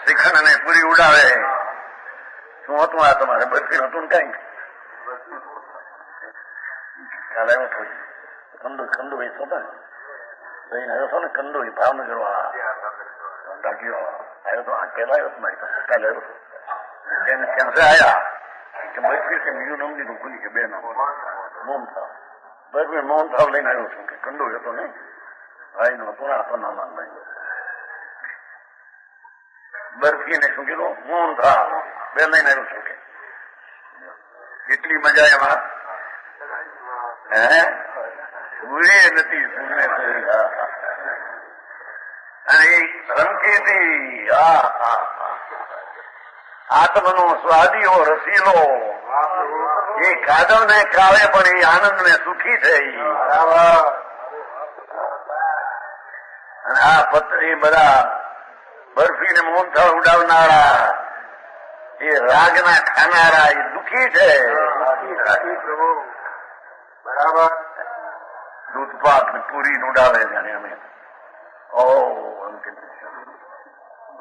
શિખંડ અને પૂરી ઉડાવે. શું હતું આ તમારે? બરફી હતું ને કઈ? કાલે આવ્યો થોડી કંદુ વેચતો હતા ને, જઈને આવ્યો હતો ને કંદુ ભાવનગર વાળા ડાકીઓ આવ્યો તો, આ પેલા આવ્યો મારી પાસે, કાલે આવ્યો તેને ક્યાં से आया कि बर्फी से બીજું નામ દીધું ભૂલી કે બે નામ મોહનથાળ. બર્ફી મોહનથાળ લઈને આવ્યો છું કે કંદુ હતો ને ભાઈ નો હતો ને આપણને નામ નહીં. બરફી ને શું કીધું? મોહનથાળ બે લઈને આવ્યો છું કે કેટલી મજા એમાં હે ભૂલે નથી સુને અને સંકેતી આત્મનો સ્વાદી હો રસીલો એ કાદવ ને ખાવે પણ એ આનંદ ને સુખી થઈ. અને આ પત્રી બધા બરફી ને મોહનથાળ ઉડાવનારા એ રાગના ખાનારા એ દુઃખી છે. બરાબર દૂધપાક ને પૂરી ઉડાવે જાણે અમે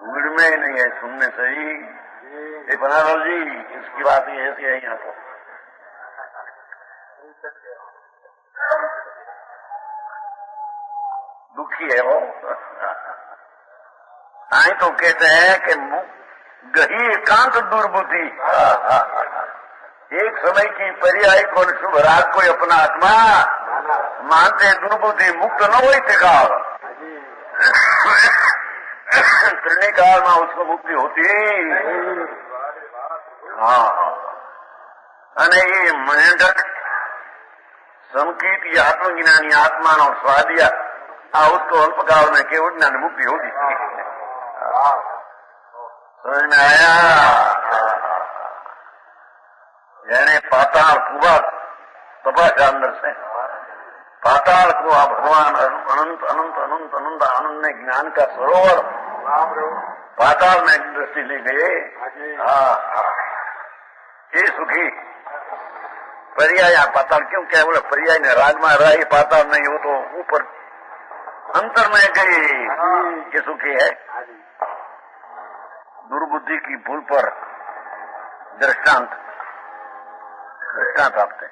भूड़ में नहीं है सुनने सही. ये बनारस जी इसकी बात ये ऐसी है यहाँ तो. दुखी है वो. आई तो कहते हैं कि गही एकांत दुर्बुद्धि, एक समय की पर्याय को शुभ राग कोई अपना आत्मा मानते दुर्बुद्धि मुक्त न हो टिकाव. त्रिकाल में उसको मुक्ति होती। हाँ, અને એ મહેંડક संकीत आत्मज्ञानी आत्मा नो स्वादिया उसको अल्पकाल में केवल ज्ञान मुक्ति होगी। समझ में आया? यानी पाताल कुआ तपस्या अंदर से पाताल कुआ भगवान अनंत अनंत अनंत अनंत आनंद ने ज्ञान का सरोवर पाताल में दृष्टि ली गई। ये सुखी पर्याय पाताल क्यों क्या बोले? पर्याय ने राग में रहा, पाताल नहीं हो तो ऊपर अंतर में गई ये सुखी है। दुर्बुद्धि की भूल पर दृष्टांत आपते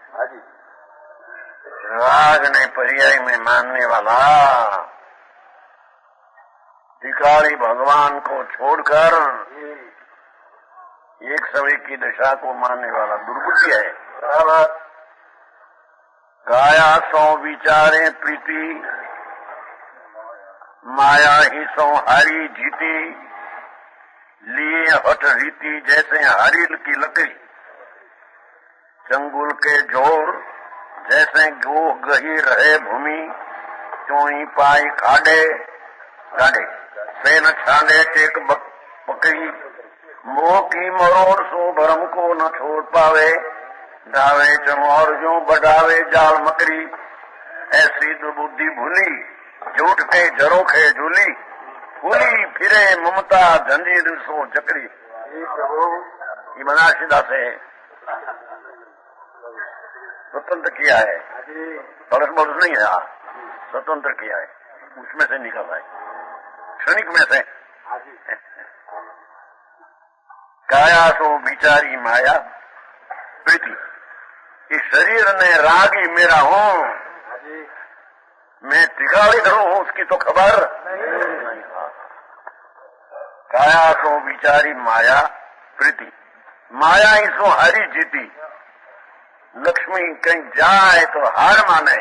राग ने पर्याय में मानने वाला भिखारी भगवान को छोड़कर एक समय की दशा को मानने वाला दुर्बुद्धि है। गाया सो विचारे प्रीति माया ही सो हारी जीती लिए हठ रीति जैसे हरील की लकड़ी चंगुल के जोर जैसे गो गही रहे भूमि चोई पाई काढ़े काढ़े से न छाने टेक पकड़ी मोह की मरोड़ सो भरम को न छोड़ पावे दावे चमोर जो बढ़ावे जाल मकड़ी ऐसी दुर्बुद्धि भूली झूठ के झरोखे झूली फूली फिरे ममता जंजीर सो चकरी। ये बनारसीदा से स्वतंत्र किया है, बरस बरस नहीं है, स्वतंत्र किया है, उसमें से निकल है क्षणिक में से। काया सो बिचारी माया प्रीति इस शरीर ने रागी मेरा हूँ, मैं टिकाड़ी धरू हूँ उसकी तो खबर नहीं। काया सो बिचारी माया प्रीति माया ही सो हरी जीती लक्ष्मी कहीं जाए तो हार माने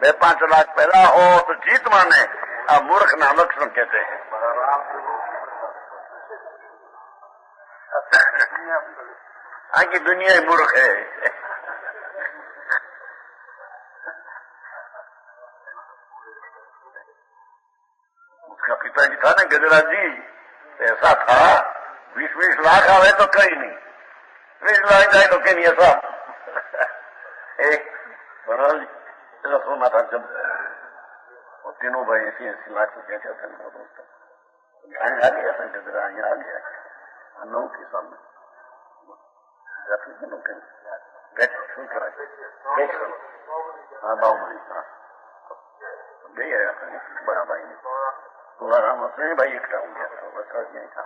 2-5 लाख पैदा हो तो जीत माने। अब मूर्ख ना लक्ष्मण कहते हैं। आगे दुनिया ही मूर्ख है। उसका पिताजी था ना गजराज जी, ऐसा था 20-20 लाख आवे तो कहीं नहीं, 20 लाख जाए तो कहीं नहीं। ऐसा एक सोना था जब और तीनों भाई 80-80 लाख रुपया कहते हैं दोस्तों। यहाँ आ गया था गजराज, यहाँ आ गया नौ के सामने हाँ बाबू भाई हाँ गई आया था बड़ा भाई ने थोड़ा राम अपने भाई इकट्ठा हो गया था, बस नहीं था।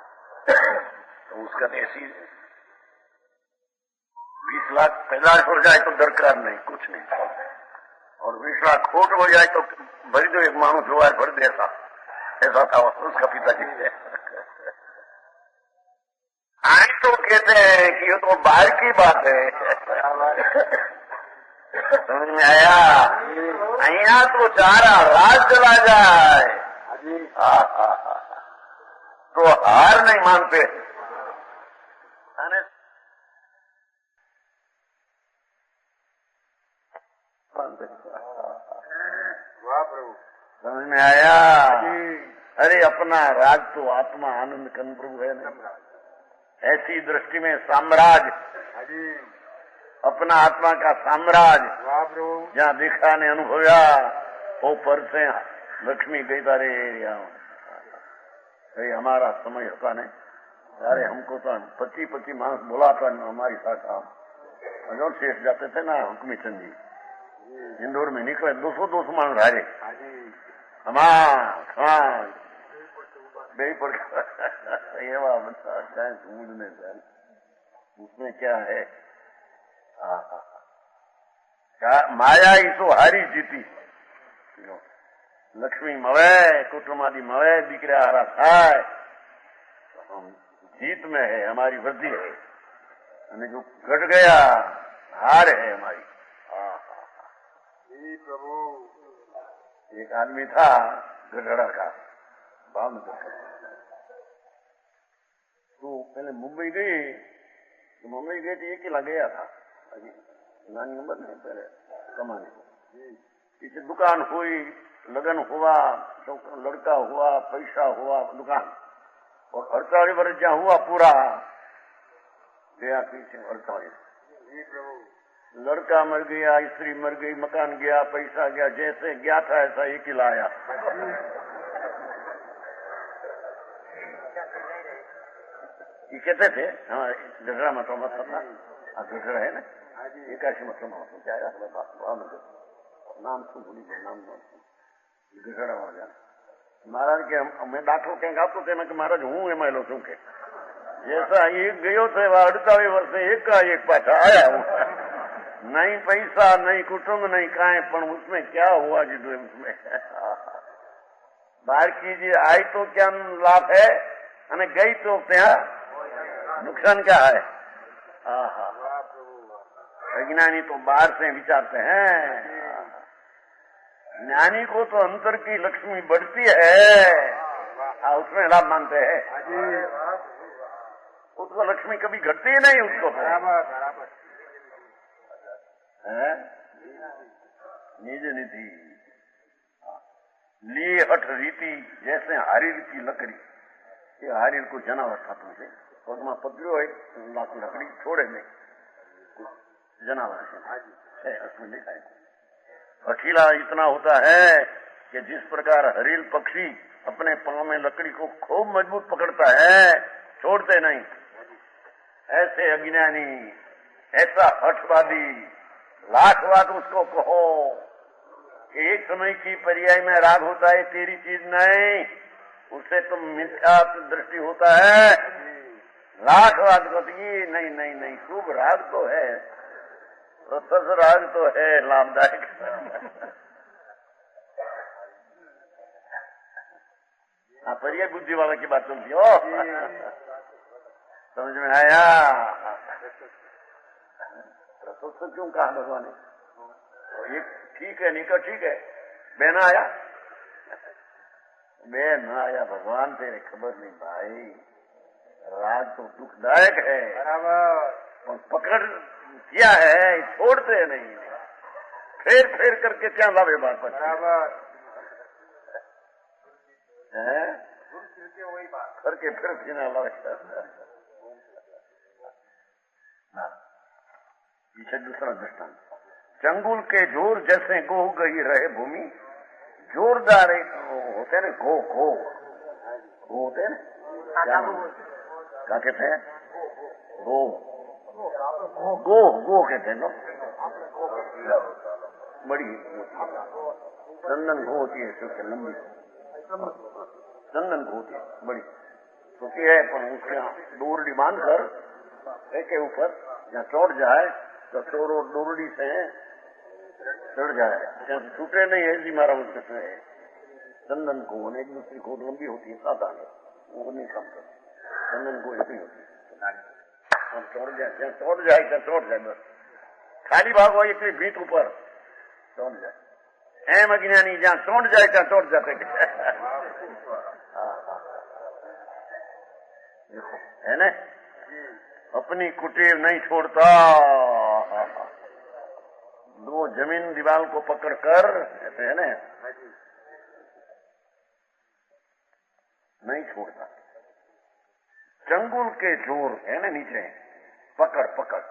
तो उसका ऐसी 20 लाख पैदा हो जाए तो दरकार नहीं, कुछ नहीं, और 20 लाख खोट हो जाए तो भरी दो एक मानो जो है भर देता। ऐसा था उसका पिताजी से। आई तो कहते हैं कि ये तो बाहर की बात है। समझ में आया? यहाँ तो चारा राज चला जाए तो हार नहीं मानते। समझ में आया? अरे अपना राज तो आत्मा आनंद कंद प्रभु है ना। ऐसी दृष्टि में साम्राज्य अपना आत्मा का साम्राज्य जहाँ दिखा ने अनुभव्या वो पर से लक्ष्मी गई तारे भाई हमारा समय होता नहीं। अरे हमको तो 25-25 मानस बुलाता नहीं हमारी शाखा जो शेष जाते थे ना हुक्मी चंद जी इंदौर में निकले 200 मानस हारे हमारा बे पर ढूंढने उसमें क्या है? माया ही तो हारी जीती लक्ष्मी मवे कुटुंबादी मवे दीकरा हारा थाय जीत में है हमारी वृद्धि है, અને जो घट गया हार है हमारी। प्रभु एक आदमी था गढ़ड़ा का भावनगर का। तो पहले मुंबई गई, तो मुंबई गई तो 1 किला गया था अभी नानी नंबर नहीं पहले कमाने को। इसे दुकान हुई, लगन हुआ, लड़का हुआ, पैसा हुआ, दुकान, और 48 वर्ष जहाँ हुआ पूरा गया पीछे 48। लड़का मर गया, स्त्री मर गई, मकान गया, पैसा गया, जैसे गया था ऐसा 1 किला आया। ये कहते थे हाँ गढ़ड़ा मतलब मत था, गढ़ड़ा है ना, 81 मतलब क्या नाम सुन भूली गए, नाम गढ़ड़ा हो गया महाराज के। मैं दाखिल कहीं गातो थे कि महाराज हूँ एम छू के जैसा एक गयो थे 48 वर्ष एक पाछा आया हूँ। नहीं पैसा, नहीं कुटुंब, नहीं काए, पर उसमें क्या हुआ जी उसमें बाहर कीजिए, आई तो क्या लाभ है અને गई तो क्या नुकसान क्या है। अज्ञानी तो बाहर से विचारते हैं, ज्ञानी को तो अंतर की लक्ष्मी बढ़ती है, उसमें लाभ मानते हैं। उसको लक्ष्मी कभी घटती ही नहीं उसको निज निधि लिए हठ रीति जैसे हारीर की लकड़ी, ये हारीर को जनावर खाते थे, पगमा पगड़ो एक लाख लकड़ी छोड़े नहीं, जनावर है उसमें लिखा है। अखीला इतना होता है कि जिस प्रकार हरील पक्षी अपने पांव में लकड़ी को खूब मजबूत पकड़ता है, छोड़ते नहीं, ऐसे अज्ञानी, ऐसा हठवादी, लाखवाद उसको कहो कि एक समय की पर्याय में राग होता है, तेरी चीज नहीं, उससे तुम मिथ्या दृष्टि होता है। लाखवाद को ये नहीं नहीं नहीं, खूब राग तो है, रसस राग तो है लाभदायक। हाँ पर्याय बुद्धि वाला की बात चलती हो, समझ में आया। रसस क्यों कहा भगवान ने, ये ठीक है निकट ठीक है, बहना आया मैं न आया, भगवान तेरे खबर नहीं भाई, राग तो दुखदायक है और पकड़ किया है, छोड़ते नहीं, फेर फेर करके क्या लावे बात पर करके फिर सीना लावे। इसे दूसरा दृष्टांत, चंगुल के जोर जैसे गोह गई रहे भूमि, जोरदार एक होते ना गो गो गो होते ना, क्या कहते हैं गो गो गो कहते हैं, बड़ी चंदन गो होती है, सबसे लंबी चंदन गो होती है, बड़ी छोटी है, पर उसके डोरडी बांधकर एक के ऊपर जहाँ चौड़ जाए तो चोरो डोरडी से चढ़ जाए, छूटे नहीं ऐसी मारा उससे चंदन को, एक दूसरी को लंबी होती है, सादा वो नहीं काम करती, चंदन को ऐसी होती है, चौड़ जाए जहाँ चौड़ जाए क्या चौड़ जाए, बस खाली भाग हो इतनी भीत ऊपर चौड़ जाए, एम अज्ञानी जहाँ चौड़ जाए क्या चौड़ जाते है ना, अपनी कुटीर नहीं छोड़ता, दो जमीन दीवार को पकड़कर ऐसे है ना नहीं छोड़ता, चंगुल के जोर है ना नीचे पकड़ पकड़,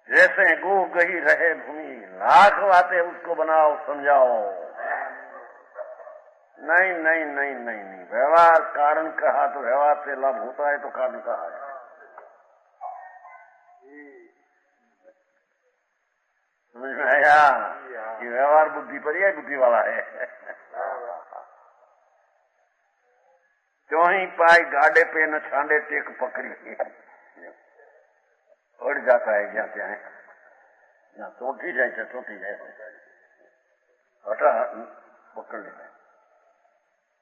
जैसे गो गही रहे भूमि, लाख बातें उसको बनाओ समझाओ, नहीं नहीं नहीं नहीं नहीं, व्यवहार कारण कहा तो व्यवहार से लाभ होता है तो कारण कहा है, समझ में आया, ये व्यवहार बुद्धि पर ही बुद्धि वाला है। क्यों ही पाई गाड़े पे न छांडे टेक पकड़ी, उड़ जाता है जहाँ से है, जहाँ चोटी जाए चोटी जाए हटा पकड़ लेता है।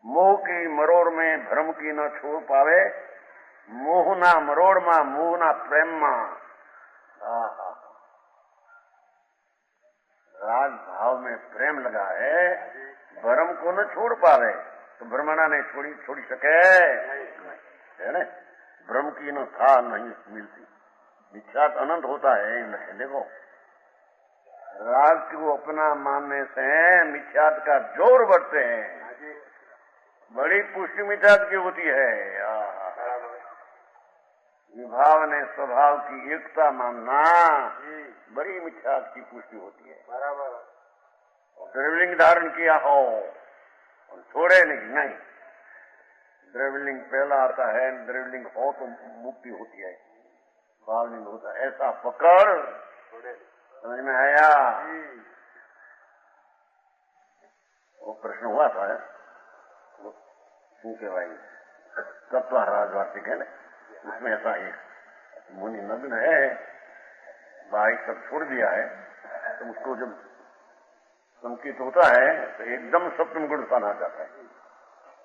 मोह की मरोड़ में भ्रम की न छोड़ पावे, मोहना मरोड़ मा मोहना प्रेम मा, राग भाव में प्रेम लगा है, भ्रम को न छोड़ पावे तो भ्रमणा ने छोड़ी सके है ना। भ्रम की न था नहीं मिलती, मिथ्यात अनंत होता है। देखो राग को अपना मानने से मिथ्यात का जोर बढ़ते हैं। बड़ी पुष्टि मिथ्यात की होती है। विभाव ने स्वभाव की एकता मानना बड़ी मिथ्यात की पुष्टि होती है। बराबर। द्रव्यलिंग धारण किया हो और छोड़े नहीं, द्रव्यलिंग पहला आता है, द्रव्यलिंग हो तो मुक्ति होती है, भावलिंग होता है। ऐसा पकड़ समझ में आया। वो प्रश्न हुआ था के भाई तत्व राजवार्तिक है ना, उसमें ऐसा एक मुनि नग्न है, भाई सब छोड़ दिया है, तो उसको जब संकेत होता है तो एकदम सप्तम गुण स्थान आ जाता है।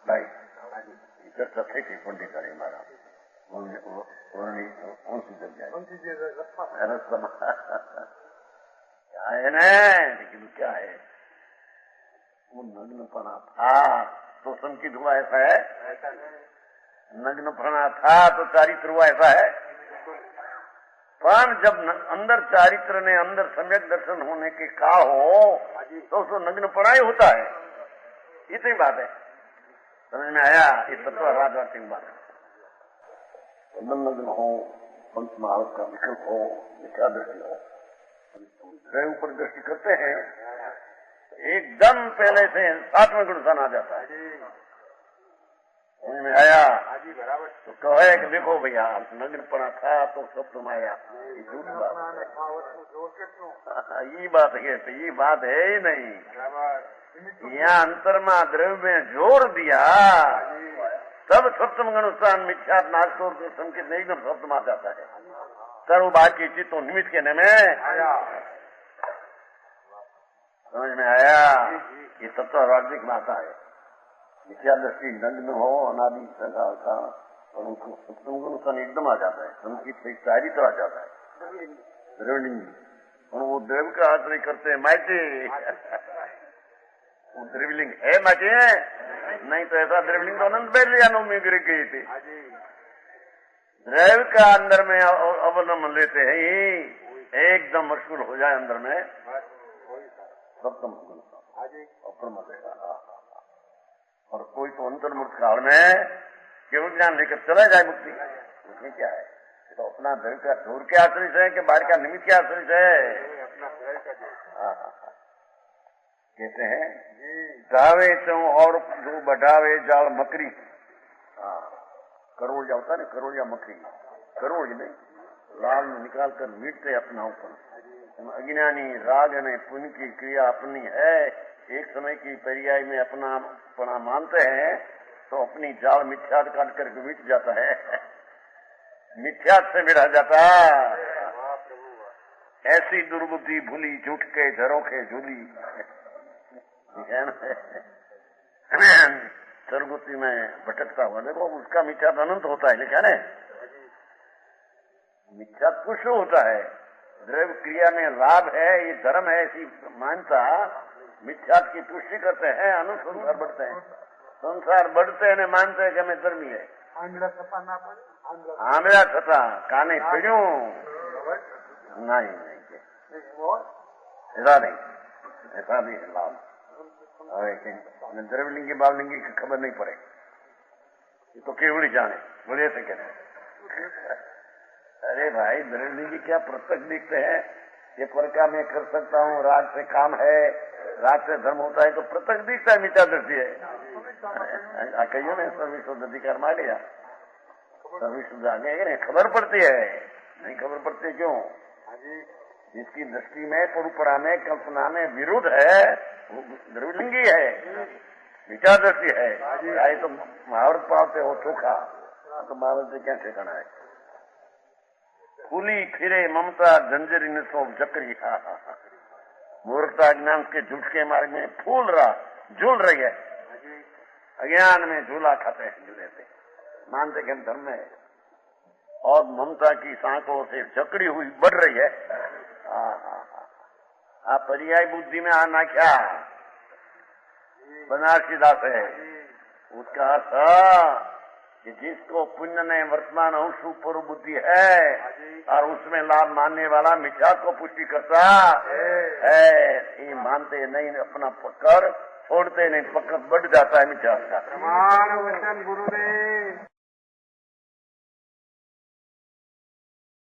भाई चर्चा थे कि पंडित अरे महाराज कौन सी जग जाए क्या है न, लेकिन क्या है वो नग्नपना था तो संकेत हुआ ऐसा है, नग्नपना था तो चारित्र हुआ ऐसा है। पर जब अंदर चारित्र ने अंदर सम्यक दर्शन होने के का हो तो उसको नग्नपना ही होता है। इतनी बात है, समझ में आया। ये तत्व राजवार्तिक बात है। नग्न हो, पंच महावत का विकल्प हो, मिथ्या दृष्टि हो, ग्रह ऊपर दृष्टि करते हैं एकदम पहले से 7वें गुण स्थान आ जाता है। समझ में आया। तो कहे कि देखो भैया नग्नपना था तो सब तुम आया, ये झूठ बात है। ये बात है तो ये बात है ही नहीं। यहाँ अंतरमा द्रव्य में जोर दिया तब सप्तम गुण स्थान मिथ्यात नागतोर को संकेत नहीं एकदम सप्तम आ जाता है। सर्वभाग्य चित्तो निमित्त के में समझ में आया। ये तत्व राजनिक माता है। मिथ्या दृष्टि नग्न हो अनादि सदा का और उनको सप्तम गुण स्थान एकदम आ जाता है, संकेत से सारी तो आ जाता है द्रविलिंग। और वो द्रव का आश्रय करते हैं माइटे, वो द्रविलिंग है माइटे है नहीं तो ऐसा द्रविलिंग तो अनंत बैठ लिया नौ में गिर गई थी। द्रव का अंदर में अवलंबन लेते हैं एकदम मशगूल हो जाए अंदर में सप्तम गुण और कोई तो अंतर्मुक्त काल में केवल ज्ञान लेकर चला जाए मुक्ति, उसमें क्या है। तो अपना द्रव्य का दूर के आश्रित है कि बाहर का निमित्त के आश्रित है। कहते हैं गावे चो और जो बढ़ावे जाल मकरी, करोड़िया होता है करोड़िया मकरी, करोड़ नहीं लाल निकाल कर मीटते अपना ऊपर। अज्ञानी राग ने पुण्य की क्रिया अपनी है, एक समय की पर्याय में अपना मानते हैं तो अपनी जाल मिथ्यात काट करके मिट जाता है, मिथ्यात से मिटा जाता। ऐसी दुर्बुद्धि भूली झूठ के झरों के झूली सरगुती में भटकता हुआ देखो उसका मिथ्यात अनंत होता है, लेकिन मिथ्यात कुछ होता है। द्रव्य क्रिया में लाभ है, ये धर्म है, ऐसी मानता मिथ्यात की पुष्टि करते हैं, अनुसंसार बढ़ते हैं, संसार बढ़ते हैं मानते हैं कि हमें धर्मी है। आंध्रा छता काने पीड़ू नहीं ऐसा नहीं है लाभ। द्रव्यलिंगी बाललिंगी की खबर नहीं पड़े, ये तो केवल जाने बोले से कहते। अरे भाई द्रव्यलिंगी क्या प्रत्यक्ष दिखते हैं, ये प्रकार मैं कर सकता हूँ, राग से काम है, राग से धर्म होता है तो प्रत्यक्ष दिखता है, मिथ्या दृष्टि है। कहियो ने सर्विशुद्ध अधिकार मान लिया, सर्विशुद्ध आगे खबर पड़ती है, नहीं खबर पड़ती क्यों। जिसकी दृष्टि में परंपरा में कल्पना में विरुद्ध है वो द्रव्यलिंगी है, मिथ्या दृष्टि है। चाहे तो महावरत पाते हो चोखा तो महावरत से क्या ठिकाना है। फूली फिरे ममता जंजरी ने सो जकरी, मूर्खता ज्ञान के झूठ के मार्ग में फूल रहा झूल रही है, अज्ञान में झूला खाते हैं, झूले से मानते कि धर्म है और ममता की सांकों से जकड़ी हुई बढ़ रही है। पर्याय बुद्धि में आना क्या बनारसी दास है। उसका अर्थ कि जिसको पुण्य ने वर्तमान अंश पूर्व बुद्धि है और उसमें लाभ मानने वाला मिथ्या को पुष्टि करता है, ये मानते नहीं, अपना पकड़ छोड़ते नहीं, पकड़ बढ़ जाता है मिथ्या का। प्रमाण वचन गुरुदेव।